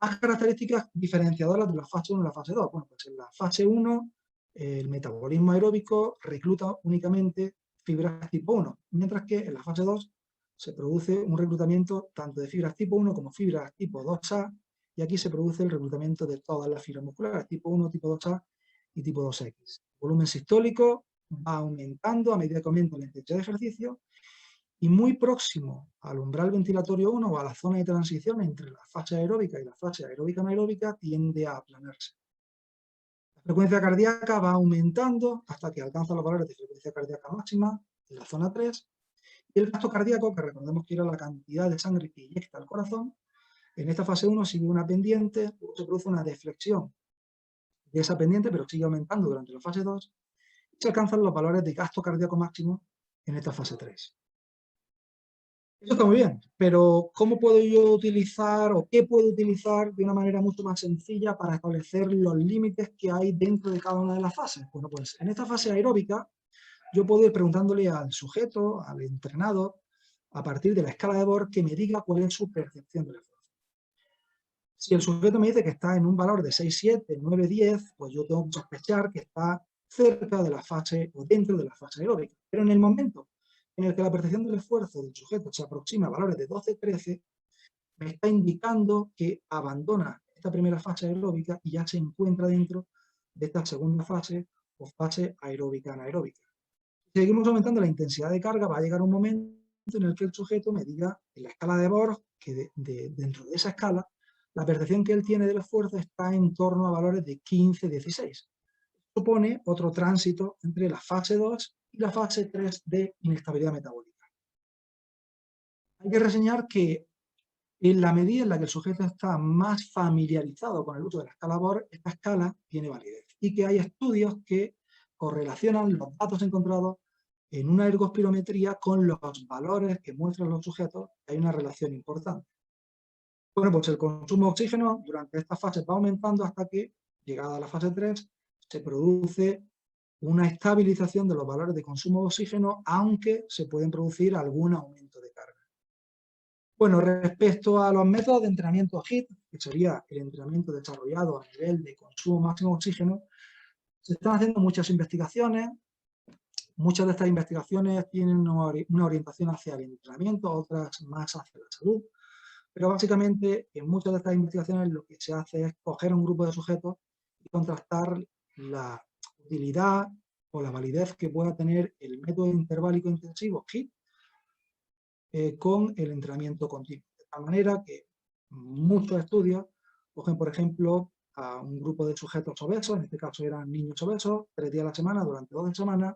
Más características diferenciadoras de la fase 1 y la fase 2. Bueno, pues en la fase 1 el metabolismo aeróbico recluta únicamente fibras tipo 1, mientras que en la fase 2 se produce un reclutamiento tanto de fibras tipo 1 como fibras tipo 2A, y aquí se produce el reclutamiento de todas las fibras musculares, tipo 1, tipo 2A y tipo 2X. El volumen sistólico va aumentando a medida que aumenta la intensidad de ejercicio, y muy próximo al umbral ventilatorio 1 o a la zona de transición entre la fase aeróbica y la fase aeróbica anaeróbica tiende a aplanarse. La frecuencia cardíaca va aumentando hasta que alcanza los valores de frecuencia cardíaca máxima en la zona 3, y el gasto cardíaco, que recordemos que era la cantidad de sangre que inyecta el corazón, en esta fase 1 sigue una pendiente, luego se produce una deflexión de esa pendiente, pero sigue aumentando durante la fase 2, y se alcanzan los valores de gasto cardíaco máximo en esta fase 3. Eso está muy bien, pero ¿cómo puedo yo utilizar o qué puedo utilizar de una manera mucho más sencilla para establecer los límites que hay dentro de cada una de las fases? Bueno, pues en esta fase aeróbica yo puedo ir preguntándole al sujeto, al entrenado, a partir de la escala de Borg, que me diga cuál es su percepción del esfuerzo. Si el sujeto me dice que está en un valor de 6, 7, 9, 10, pues yo tengo que sospechar que está cerca de la fase o dentro de la fase aeróbica. Pero en el momento en el que la percepción del esfuerzo del sujeto se aproxima a valores de 12, 13, me está indicando que abandona esta primera fase aeróbica y ya se encuentra dentro de esta segunda fase o fase aeróbica anaeróbica. Si seguimos aumentando la intensidad de carga, va a llegar un momento en el que el sujeto me diga en la escala de Borg que dentro de esa escala la percepción que él tiene del esfuerzo está en torno a valores de 15, 16. Supone otro tránsito entre la fase 2 y la fase 3 de inestabilidad metabólica. Hay que reseñar que en la medida en la que el sujeto está más familiarizado con el uso de la escala Borg, esta escala tiene validez, y que hay estudios que correlacionan los datos encontrados en una ergospirometría con los valores que muestran los sujetos. Hay una relación importante. Bueno, pues el consumo de oxígeno durante esta fase va aumentando hasta que, llegada a la fase 3, se produce una estabilización de los valores de consumo de oxígeno, aunque se pueden producir algún aumento de carga. Bueno, respecto a los métodos de entrenamiento HIIT, que sería el entrenamiento desarrollado a nivel de consumo máximo de oxígeno, se están haciendo muchas investigaciones. Muchas de estas investigaciones tienen una orientación hacia el entrenamiento, otras más hacia la salud. Pero básicamente en muchas de estas investigaciones lo que se hace es coger un grupo de sujetos y contrastar la utilidad o la validez que pueda tener el método interválico intensivo HIIT con el entrenamiento continuo. De tal manera que muchos estudios cogen, por ejemplo, a un grupo de sujetos obesos, en este caso eran niños obesos, 3 días a la semana, durante 12 semanas,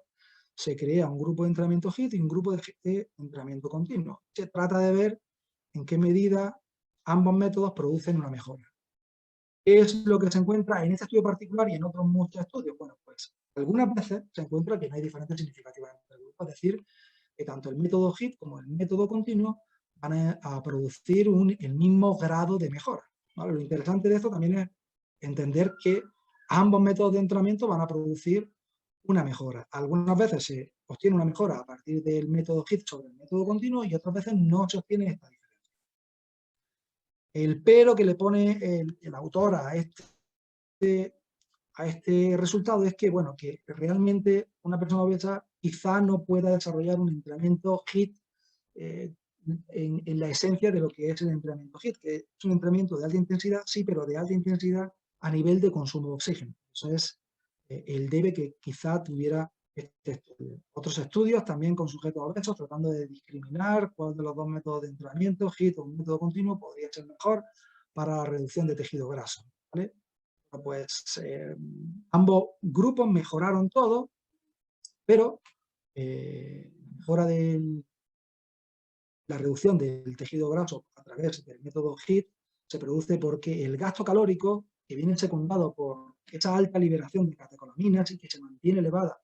se crea un grupo de entrenamiento HIIT y un grupo de entrenamiento continuo. Se trata de ver en qué medida ambos métodos producen una mejora. ¿Qué es lo que se encuentra en este estudio particular y en otros muchos estudios? Bueno, pues algunas veces se encuentra que no hay diferencias significativas entre el grupo, es decir, que tanto el método HIIT como el método continuo van a producir el mismo grado de mejora, ¿vale? Lo interesante de esto también es entender que ambos métodos de entrenamiento van a producir una mejora. Algunas veces se obtiene una mejora a partir del método HIIT sobre el método continuo y otras veces no se obtiene esta diferencia. El pero que le pone el autor a este resultado es que, bueno, que realmente una persona obesa quizá no pueda desarrollar un entrenamiento HIIT en la esencia de lo que es el entrenamiento HIIT, que es un entrenamiento de alta intensidad, sí, pero de alta intensidad a nivel de consumo de oxígeno. Eso es el debe que quizá tuviera este estudio. Otros estudios también con sujetos obesos tratando de discriminar cuál de los dos métodos de entrenamiento, HIIT o un método continuo, podría ser mejor para la reducción de tejido graso, ¿vale? Pues ambos grupos mejoraron todo, pero la mejora de la reducción del tejido graso a través del método HIIT se produce porque el gasto calórico, que viene secundado por esa alta liberación de catecolaminas y que se mantiene elevada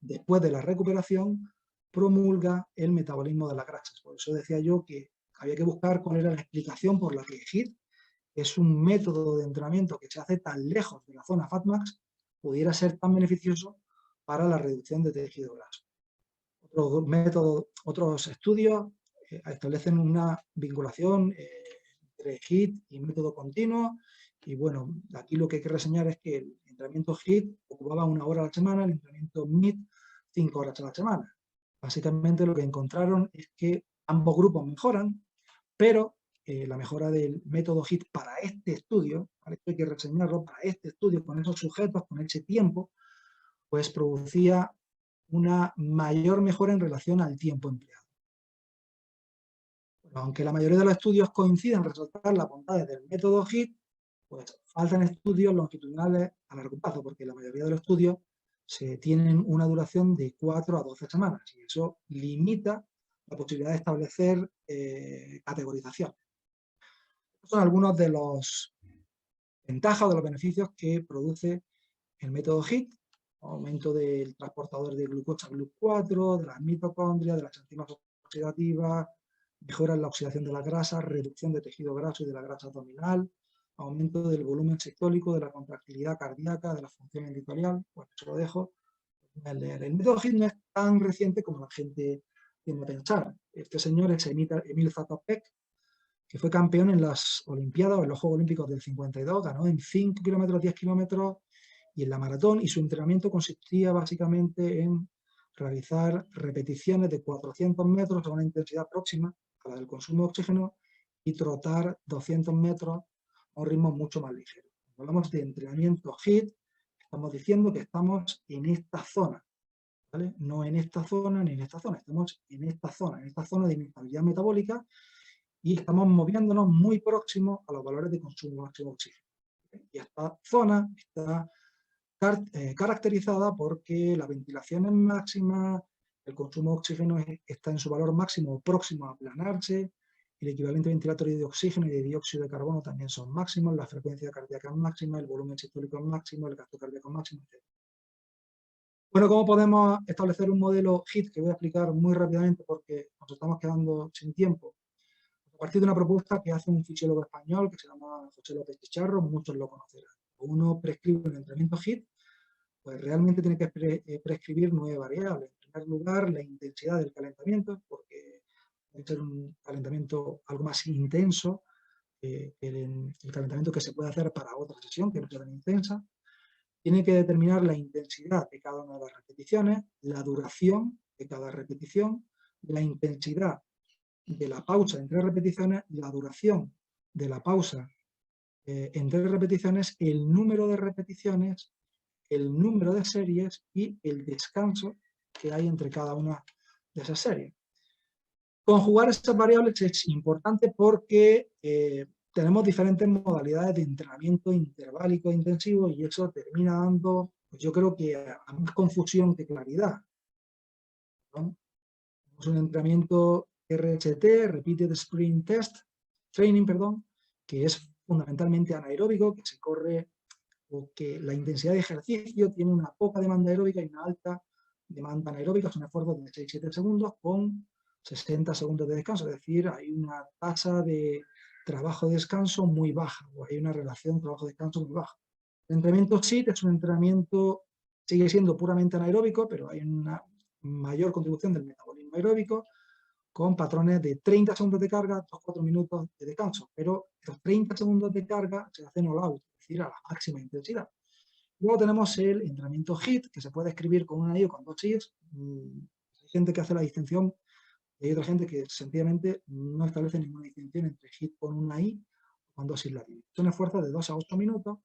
después de la recuperación, promulga el metabolismo de las grasas. Por eso decía yo que había que buscar cuál era la explicación por la que HIIT, que es un método de entrenamiento que se hace tan lejos de la zona FatMax, pudiera ser tan beneficioso para la reducción de tejido graso. Otros estudios establecen una vinculación entre HIIT y método continuo, y bueno, aquí lo que hay que reseñar es que el entrenamiento HIIT ocupaba 1 hora a la semana, el entrenamiento MIT 5 horas a la semana. Básicamente lo que encontraron es que ambos grupos mejoran, pero la mejora del método HIIT para este estudio, ¿vale? Esto hay que reseñarlo, para este estudio, con esos sujetos, con ese tiempo, pues producía una mayor mejora en relación al tiempo empleado. Bueno, aunque la mayoría de los estudios coinciden en resaltar las bondades del método HIIT, pues faltan estudios longitudinales a largo plazo, porque la mayoría de los estudios tienen una duración de 4 a 12 semanas, y eso limita la posibilidad de establecer categorización. Estos son algunos de los ventajas, de los beneficios que produce el método HIIT: aumento del transportador de glucosa GLUT4, de las mitocondrias, de las enzimas oxidativas, mejora en la oxidación de la grasa, reducción de tejido graso y de la grasa abdominal, aumento del volumen sistólico, de la contractilidad cardíaca, de la función endotelial. Bueno, eso lo dejo. El método HIIT no es tan reciente como la gente tiende a pensar. Este señor es Emil Zatopek, que fue campeón en las Olimpiadas o en los Juegos Olímpicos del 52, ganó en 5 kilómetros, 10 kilómetros y en la maratón, y su entrenamiento consistía básicamente en realizar repeticiones de 400 metros a una intensidad próxima a la del consumo de oxígeno y trotar 200 metros a un ritmo mucho más ligero. Cuando hablamos de entrenamiento HIIT, estamos diciendo que estamos en esta zona, ¿vale? No en esta zona ni en esta zona, estamos en esta zona de inestabilidad metabólica, y estamos moviéndonos muy próximos a los valores de consumo máximo de oxígeno. Y esta zona está caracterizada porque la ventilación es máxima, el consumo de oxígeno está en su valor máximo próximo a aplanarse, el equivalente ventilatorio de oxígeno y de dióxido de carbono también son máximos, la frecuencia cardíaca es máxima, el volumen sistólico es máximo, el gasto cardíaco es máximo, etc. Bueno, ¿cómo podemos establecer un modelo HIIT? Que voy a explicar muy rápidamente porque nos estamos quedando sin tiempo. A partir de una propuesta que hace un fisiólogo español que se llama José López Picharro, muchos lo conocerán. Uno prescribe un entrenamiento HIIT, pues realmente tiene que prescribir 9 variables. En primer lugar, la intensidad del calentamiento, porque puede ser un calentamiento algo más intenso que el calentamiento que se puede hacer para otra sesión, que no sea tan intensa. Tiene que determinar la intensidad de cada una de las repeticiones, la duración de cada repetición, la intensidad de la pausa entre repeticiones, la duración de la pausa entre repeticiones, el número de repeticiones, el número de series y el descanso que hay entre cada una de esas series. Conjugar estas variables es importante porque tenemos diferentes modalidades de entrenamiento interválico e intensivo, y eso termina dando, pues yo creo que más confusión que claridad, ¿no? Es un entrenamiento RST, Repeated Sprint Test, Training, perdón, que es fundamentalmente anaeróbico, que se corre o que la intensidad de ejercicio tiene una poca demanda aeróbica y una alta demanda anaeróbica, son esfuerzos de 6-7 segundos con 60 segundos de descanso, es decir, hay una tasa de trabajo-descanso muy baja, o hay una relación trabajo-descanso muy baja. El entrenamiento SIT es un entrenamiento, sigue siendo puramente anaeróbico, pero hay una mayor contribución del metabolismo aeróbico, con patrones de 30 segundos de carga, 2-4 minutos de descanso, pero estos 30 segundos de carga se hacen all out, es decir, a la máxima intensidad. Luego tenemos el entrenamiento HIIT, que se puede escribir con una I o con dos I's. Hay gente que hace la distinción y hay otra gente que sencillamente no establece ninguna distinción entre HIIT con una I o con dos I's latinas. Son esfuerzos de 2 a 8 minutos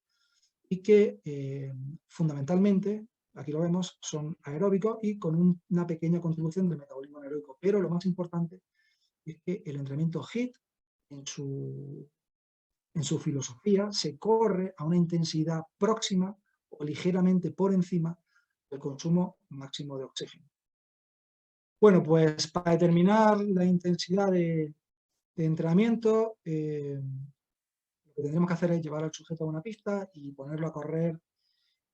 y que fundamentalmente, aquí lo vemos, son aeróbicos y con una pequeña contribución del metabolismo anaeróbico. Pero lo más importante es que el entrenamiento HIIT, en su filosofía, se corre a una intensidad próxima o ligeramente por encima del consumo máximo de oxígeno. Bueno, pues para determinar la intensidad de entrenamiento, lo que tendremos que hacer es llevar al sujeto a una pista y ponerlo a correr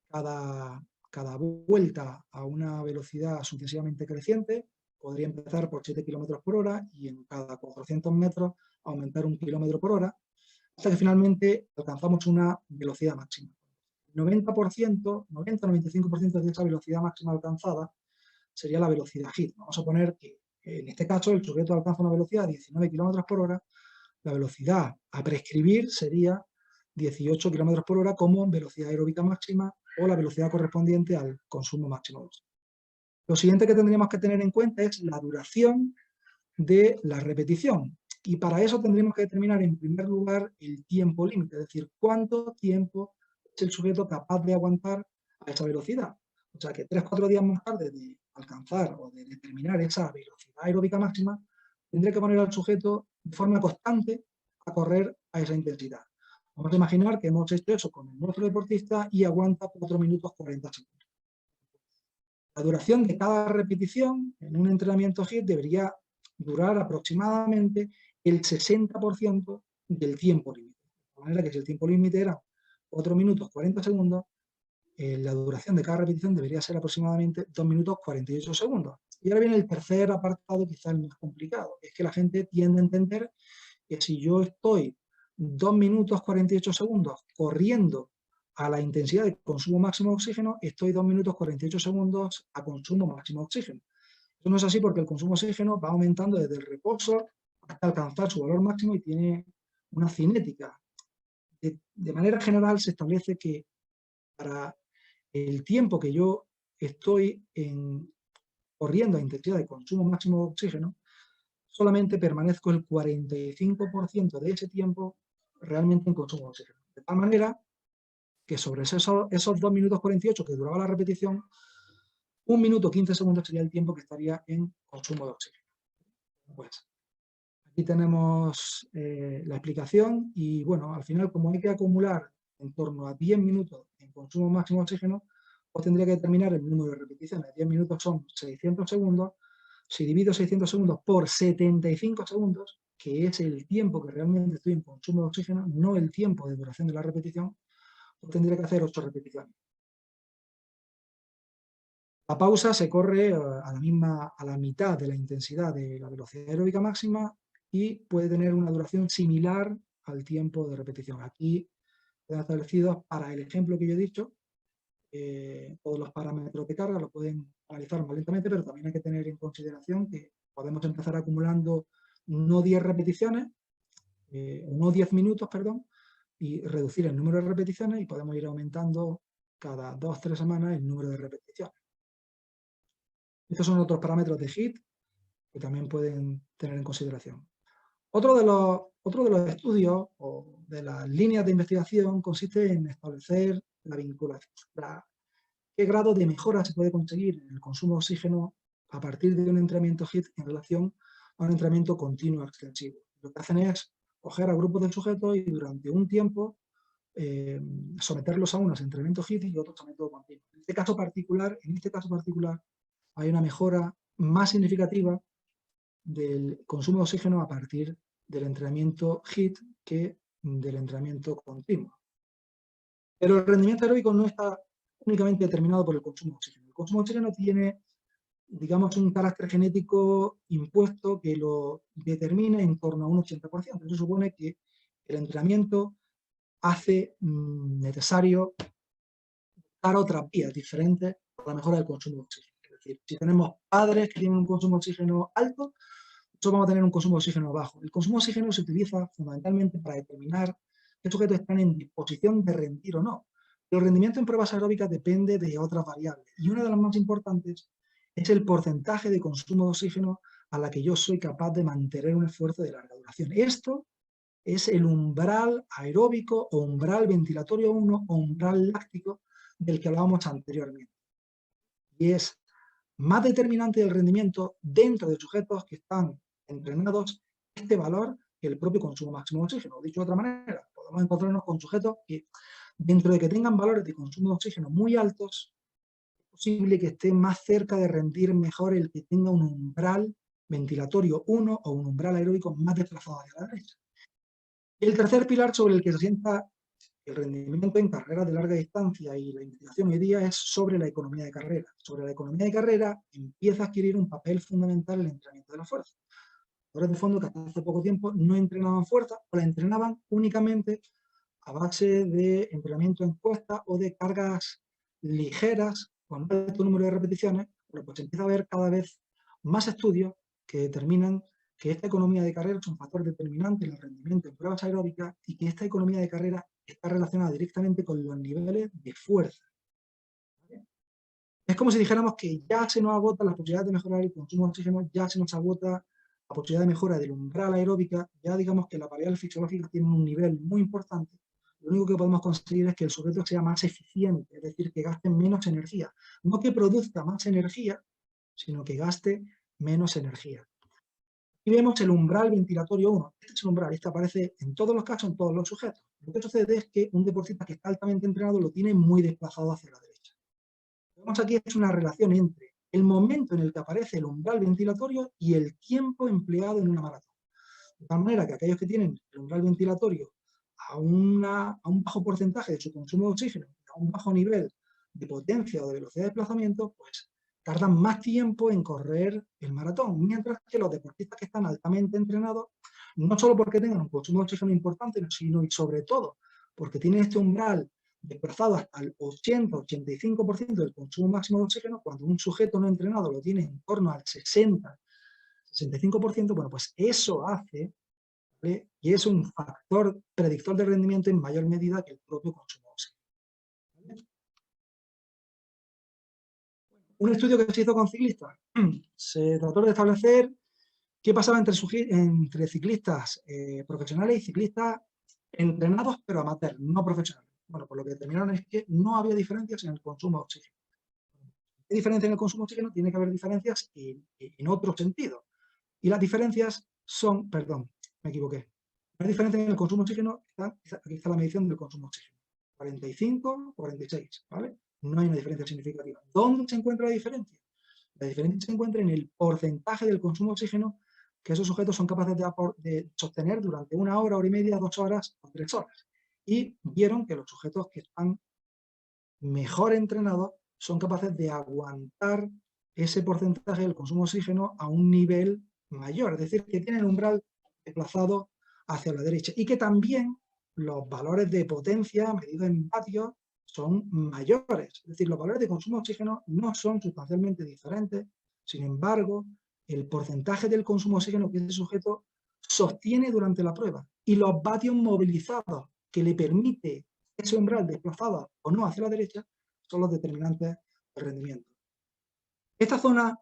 cada vuelta a una velocidad sucesivamente creciente. Podría empezar por 7 km por hora y en cada 400 metros aumentar 1 km por hora, hasta que finalmente alcanzamos una velocidad máxima. 90-95% de esa velocidad máxima alcanzada sería la velocidad HIIT. Vamos a poner que en este caso el sujeto alcanza una velocidad de 19 km por hora, la velocidad a prescribir sería 18 km por hora como velocidad aeróbica máxima o la velocidad correspondiente al consumo máximo de oxígeno. Lo siguiente que tendríamos que tener en cuenta es la duración de la repetición. Y para eso tendríamos que determinar en primer lugar el tiempo límite, es decir, cuánto tiempo es el sujeto capaz de aguantar a esa velocidad. O sea que 3-4 días más tarde de alcanzar o de determinar esa velocidad aeróbica máxima, tendré que poner al sujeto de forma constante a correr a esa intensidad. Vamos a imaginar que hemos hecho eso con nuestro deportista y aguanta 4 minutos 40 segundos. La duración de cada repetición en un entrenamiento HIIT debería durar aproximadamente el 60% del tiempo límite. De manera que si el tiempo límite era 4 minutos 40 segundos, la duración de cada repetición debería ser aproximadamente 2 minutos 48 segundos. Y ahora viene el tercer apartado, quizás el más complicado, es que la gente tiende a entender que si yo estoy 2 minutos 48 segundos corriendo a la intensidad de consumo máximo de oxígeno, estoy 2 minutos 48 segundos a consumo máximo de oxígeno. Eso no es así porque el consumo de oxígeno va aumentando desde el reposo hasta alcanzar su valor máximo y tiene una cinética. De manera general se establece que para el tiempo que yo estoy corriendo a intensidad de consumo máximo de oxígeno, solamente permanezco el 45% de ese tiempo realmente en consumo de oxígeno. De tal manera que sobre esos 2 minutos 48 que duraba la repetición, 1 minuto 15 segundos sería el tiempo que estaría en consumo de oxígeno. Pues aquí tenemos la explicación y bueno, al final como hay que acumular en torno a 10 minutos en consumo máximo de oxígeno, pues tendría que determinar el número de repeticiones. 10 minutos son 600 segundos. Si divido 600 segundos por 75 segundos, que es el tiempo que realmente estoy en consumo de oxígeno, no el tiempo de duración de la repetición, pues tendría que hacer 8 repeticiones. La pausa se corre a la mitad de la intensidad de la velocidad aeróbica máxima y puede tener una duración similar al tiempo de repetición. Aquí quedan establecidos para el ejemplo que yo he dicho, todos los parámetros de carga los pueden analizar más lentamente, pero también hay que tener en consideración que podemos empezar acumulando no 10 repeticiones, no 10 minutos, perdón, y reducir el número de repeticiones y podemos ir aumentando cada 2-3 semanas el número de repeticiones. Estos son otros parámetros de HIIT que también pueden tener en consideración. Otro de los estudios o de las líneas de investigación consiste en establecer la vinculación, qué grado de mejora se puede conseguir en el consumo de oxígeno a partir de un entrenamiento HIIT en relación a un entrenamiento continuo extensivo. Lo que hacen es coger a grupos de sujetos y durante un tiempo someterlos a unos entrenamientos HIIT y otros a método continuo. En este caso particular hay una mejora más significativa del consumo de oxígeno a partir del entrenamiento HIIT que del entrenamiento continuo. Pero el rendimiento aeróbico no está únicamente determinado por el consumo de oxígeno. El consumo de oxígeno tiene, digamos, un carácter genético impuesto que lo determina en torno a un 80%. Eso supone que el entrenamiento hace necesario dar otras vías diferentes para la mejora del consumo de oxígeno. Es decir, si tenemos padres que tienen un consumo de oxígeno alto, nosotros vamos a tener un consumo de oxígeno bajo. El consumo de oxígeno se utiliza fundamentalmente para determinar qué sujetos están en disposición de rendir o no. El rendimiento en pruebas aeróbicas depende de otras variables y una de las más importantes es el porcentaje de consumo de oxígeno a la que yo soy capaz de mantener un esfuerzo de larga duración. Esto es el umbral aeróbico o umbral ventilatorio 1 o umbral láctico del que hablábamos anteriormente. Y es más determinante del rendimiento dentro de sujetos que están entrenados este valor que el propio consumo máximo de oxígeno. Dicho de otra manera, podemos encontrarnos con sujetos que dentro de que tengan valores de consumo de oxígeno muy altos, es posible que esté más cerca de rendir mejor el que tenga un umbral ventilatorio 1 o un umbral aeróbico más desplazado hacia la derecha. El tercer pilar sobre el que se asienta el rendimiento en carreras de larga distancia y la investigación hoy día es sobre la economía de carrera. Sobre la economía de carrera empieza a adquirir un papel fundamental el entrenamiento de la fuerza. Jugadores de fondo que hasta hace poco tiempo no entrenaban fuerza o la entrenaban únicamente a base de entrenamiento en cuesta o de cargas ligeras con un alto número de repeticiones, pero pues empieza a haber cada vez más estudios que determinan que esta economía de carrera es un factor determinante en el rendimiento en pruebas aeróbicas y que esta economía de carrera está relacionada directamente con los niveles de fuerza. ¿Vale? Es como si dijéramos que ya se nos agota la posibilidad de mejorar el consumo de oxígeno, ya se nos agota la posibilidad de mejora del umbral aeróbica, ya digamos que las variables fisiológicas tienen un nivel muy importante. Lo único que podemos conseguir es que el sujeto sea más eficiente, es decir, que gaste menos energía. No que produzca más energía, sino que gaste menos energía. Y vemos el umbral ventilatorio 1. Este es el umbral, este aparece en todos los casos, en todos los sujetos. Lo que sucede es que un deportista que está altamente entrenado lo tiene muy desplazado hacia la derecha. Lo que vemos aquí es una relación entre el momento en el que aparece el umbral ventilatorio y el tiempo empleado en una maratón. De tal manera que aquellos que tienen el umbral ventilatorio a un bajo porcentaje de su consumo de oxígeno, a un bajo nivel de potencia o de velocidad de desplazamiento, pues tardan más tiempo en correr el maratón, mientras que los deportistas que están altamente entrenados, no solo porque tengan un consumo de oxígeno importante, sino y sobre todo porque tienen este umbral desplazado hasta el 80-85% del consumo máximo de oxígeno, cuando un sujeto no entrenado lo tiene en torno al 60-65%, bueno, pues eso hace, ¿vale?, y es un factor predictor de rendimiento en mayor medida que el propio consumo de oxígeno. ¿Vale? Un estudio que se hizo con ciclistas, se trató de establecer qué pasaba entre ciclistas profesionales y ciclistas entrenados pero amateur, no profesionales. Bueno, pues lo que determinaron es que no había diferencias en el consumo de oxígeno. ¿Qué diferencia en el consumo de oxígeno? Tiene que haber diferencias en otro sentido. Y las diferencias son, perdón, me equivoqué. Las diferencias en el consumo de oxígeno, aquí está la medición del consumo de oxígeno. 45, 46, ¿vale? No hay una diferencia significativa. ¿Dónde se encuentra la diferencia? La diferencia se encuentra en el porcentaje del consumo de oxígeno que esos sujetos son capaces de sostener durante 1 hora, hora y media, 2 horas o 3 horas. Y vieron que los sujetos que están mejor entrenados son capaces de aguantar ese porcentaje del consumo de oxígeno a un nivel mayor, es decir, que tienen el umbral desplazado hacia la derecha y que también los valores de potencia medidos en vatios son mayores, es decir, los valores de consumo de oxígeno no son sustancialmente diferentes, sin embargo, el porcentaje del consumo de oxígeno que ese sujeto sostiene durante la prueba y los vatios movilizados que le permite ese umbral desplazado o no hacia la derecha son los determinantes del rendimiento. Esta zona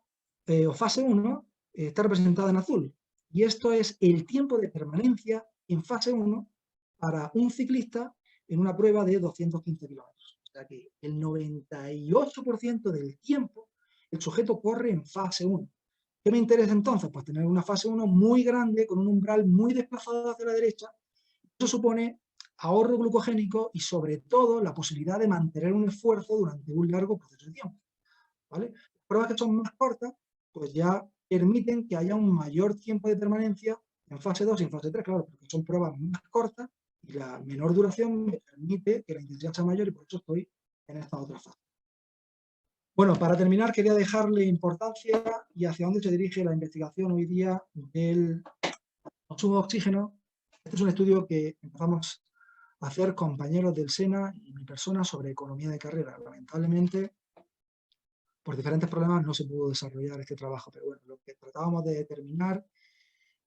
o fase 1 está representada en azul y esto es el tiempo de permanencia en fase 1 para un ciclista en una prueba de 215 kilómetros. O sea que el 98% del tiempo el sujeto corre en fase 1. ¿Qué me interesa entonces? Pues tener una fase 1 muy grande con un umbral muy desplazado hacia la derecha. Eso supone ahorro glucogénico y sobre todo la posibilidad de mantener un esfuerzo durante un largo proceso de tiempo. ¿Vale? Pruebas que son más cortas, pues ya permiten que haya un mayor tiempo de permanencia en fase 2 y en fase 3, claro, porque son pruebas más cortas y la menor duración me permite que la intensidad sea mayor y por eso estoy en esta otra fase. Bueno, para terminar quería dejarle importancia y hacia dónde se dirige la investigación hoy día del consumo de oxígeno. Este es un estudio que empezamos a hacer compañeros del SENA y mi persona sobre economía de carrera. Lamentablemente, por diferentes problemas no se pudo desarrollar este trabajo, pero bueno, lo que tratábamos de determinar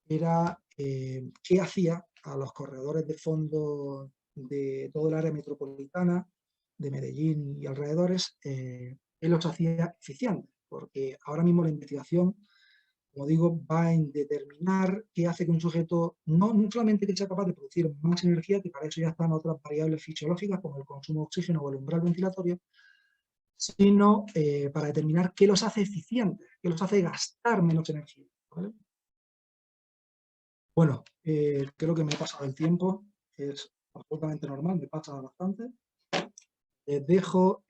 era qué hacía a los corredores de fondo de todo el área metropolitana, de Medellín y alrededores, qué los hacía eficientes, porque ahora mismo la investigación, como digo, va en determinar qué hace que un sujeto, no solamente que sea capaz de producir más energía, que para eso ya están otras variables fisiológicas como el consumo de oxígeno o el umbral ventilatorio, sino para determinar qué los hace eficientes, qué los hace gastar menos energía, ¿vale? Bueno, creo que me he pasado el tiempo, es absolutamente normal, me pasa bastante. Les dejo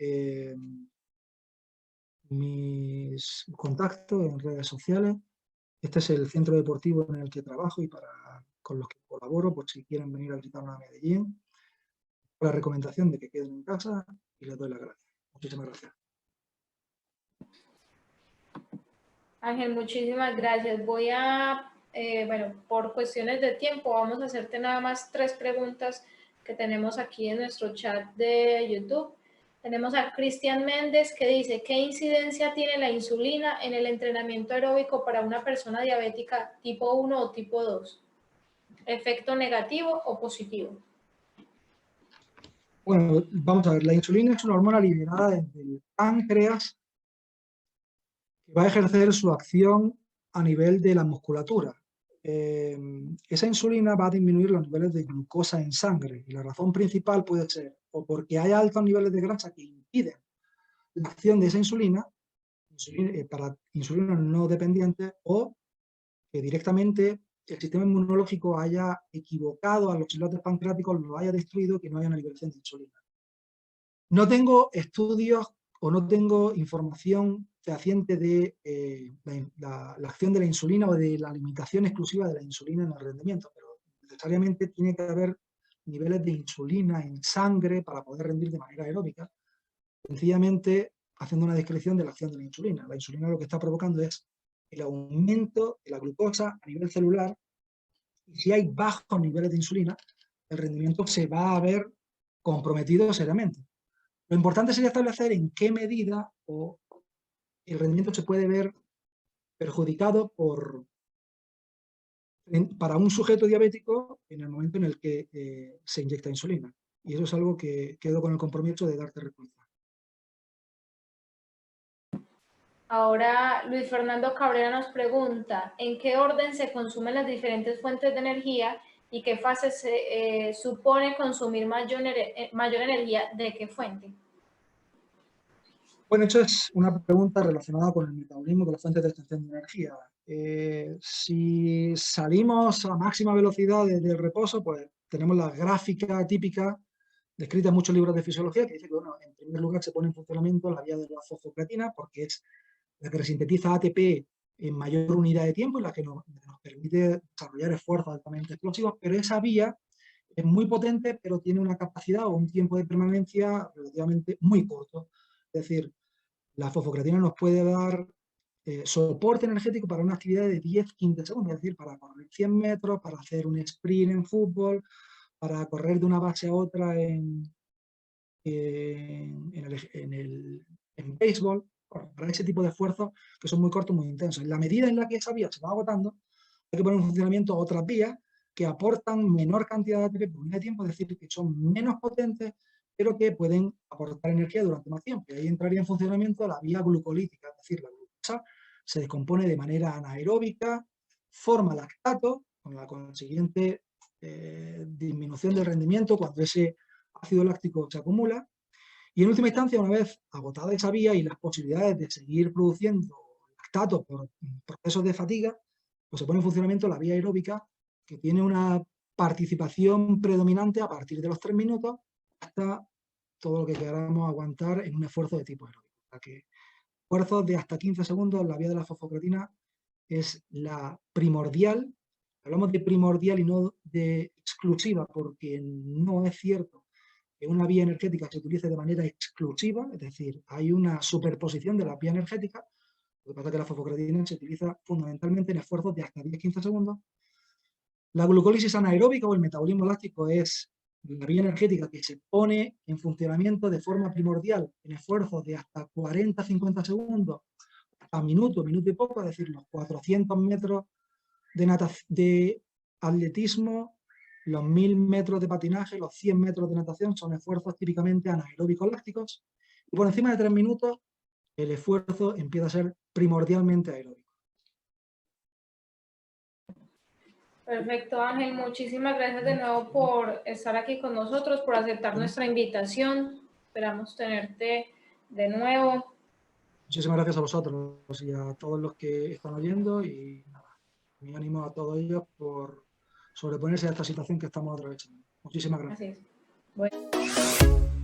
mis contactos en redes sociales. Este es el centro deportivo en el que trabajo y con los que colaboro, por si quieren venir a visitarnos a Medellín. La recomendación de que queden en casa y les doy las gracias. Muchísimas gracias. Ángel, muchísimas gracias. Voy a, bueno, por cuestiones de tiempo, vamos a hacerte nada más 3 preguntas que tenemos aquí en nuestro chat de YouTube. Tenemos a Cristian Méndez que dice, ¿qué incidencia tiene la insulina en el entrenamiento aeróbico para una persona diabética tipo 1 o tipo 2? ¿Efecto negativo o positivo? Bueno, vamos a ver, la insulina es una hormona liberada desde el páncreas que va a ejercer su acción a nivel de la musculatura. Esa insulina va a disminuir los niveles de glucosa en sangre y la razón principal puede ser o porque hay altos niveles de grasa que impiden la acción de esa insulina para insulina no dependiente, o que directamente el sistema inmunológico haya equivocado a los islotes pancreáticos, lo haya destruido, que no haya una liberación de insulina. No tengo estudios o no tengo información fehaciente de la acción de la insulina o de la limitación exclusiva de la insulina en el rendimiento, pero necesariamente tiene que haber niveles de insulina en sangre para poder rendir de manera aeróbica, sencillamente haciendo una descripción de la acción de la insulina. La insulina lo que está provocando es el aumento de la glucosa a nivel celular, y si hay bajos niveles de insulina, el rendimiento se va a ver comprometido seriamente. Lo importante sería establecer en qué medida el rendimiento se puede ver perjudicado para un sujeto diabético en el momento en el que se inyecta insulina. Y eso es algo que quedo con el compromiso de darte respuesta. Ahora Luis Fernando Cabrera nos pregunta, ¿en qué orden se consumen las diferentes fuentes de energía y qué fase se supone consumir mayor energía de qué fuente? Bueno, esa es una pregunta relacionada con el metabolismo de las fuentes de extracción de energía. Si salimos a máxima velocidad del reposo, pues tenemos la gráfica típica descrita en muchos libros de fisiología que dice que, bueno, en primer lugar se pone en funcionamiento la vía de la fosfocreatina porque es la que sintetiza ATP en mayor unidad de tiempo y la que nos permite desarrollar esfuerzos altamente explosivos, pero esa vía es muy potente, pero tiene una capacidad o un tiempo de permanencia relativamente muy corto. Es decir, la fosfocreatina nos puede dar soporte energético para una actividad de 10-15 segundos, es decir, para correr 100 metros, para hacer un sprint en fútbol, para correr de una base a otra en béisbol, para ese tipo de esfuerzos que son muy cortos, muy intensos. En la medida en la que esa vía se va agotando, hay que poner en funcionamiento otras vías que aportan menor cantidad de ATP por unidad de tiempo, es decir, que son menos potentes, pero que pueden aportar energía durante más tiempo. Y ahí entraría en funcionamiento la vía glucolítica, es decir, la glucosa se descompone de manera anaeróbica, forma lactato, con la consiguiente disminución del rendimiento cuando ese ácido láctico se acumula, y en última instancia, una vez agotada esa vía y las posibilidades de seguir produciendo lactato por procesos de fatiga, pues se pone en funcionamiento la vía aeróbica, que tiene una participación predominante a partir de los 3 minutos hasta todo lo que queramos aguantar en un esfuerzo de tipo aeróbico. O sea que esfuerzos de hasta 15 segundos, la vía de la fosfocreatina es la primordial. Hablamos de primordial y no de exclusiva, porque no es cierto que una vía energética se utilice de manera exclusiva, es decir, hay una superposición de las vías energéticas. Lo que pasa es que la fosfocreatina se utiliza fundamentalmente en esfuerzos de hasta 10-15 segundos. La glucólisis anaeróbica o el metabolismo láctico es la vía energética que se pone en funcionamiento de forma primordial en esfuerzos de hasta 40-50 segundos, a minuto y poco, es decir, los 400 metros de atletismo, los 1000 metros de patinaje, los 100 metros de natación son esfuerzos típicamente anaeróbicos lácticos, y por encima de 3 minutos el esfuerzo empieza a ser primordialmente aeróbico. Perfecto, Ángel. Muchísimas gracias de nuevo por estar aquí con nosotros, por aceptar nuestra invitación. Esperamos tenerte de nuevo. Muchísimas gracias a vosotros y a todos los que están oyendo, y nada, mi ánimo a todos ellos por sobreponerse a esta situación que estamos atravesando. Muchísimas gracias. Así es. Bueno.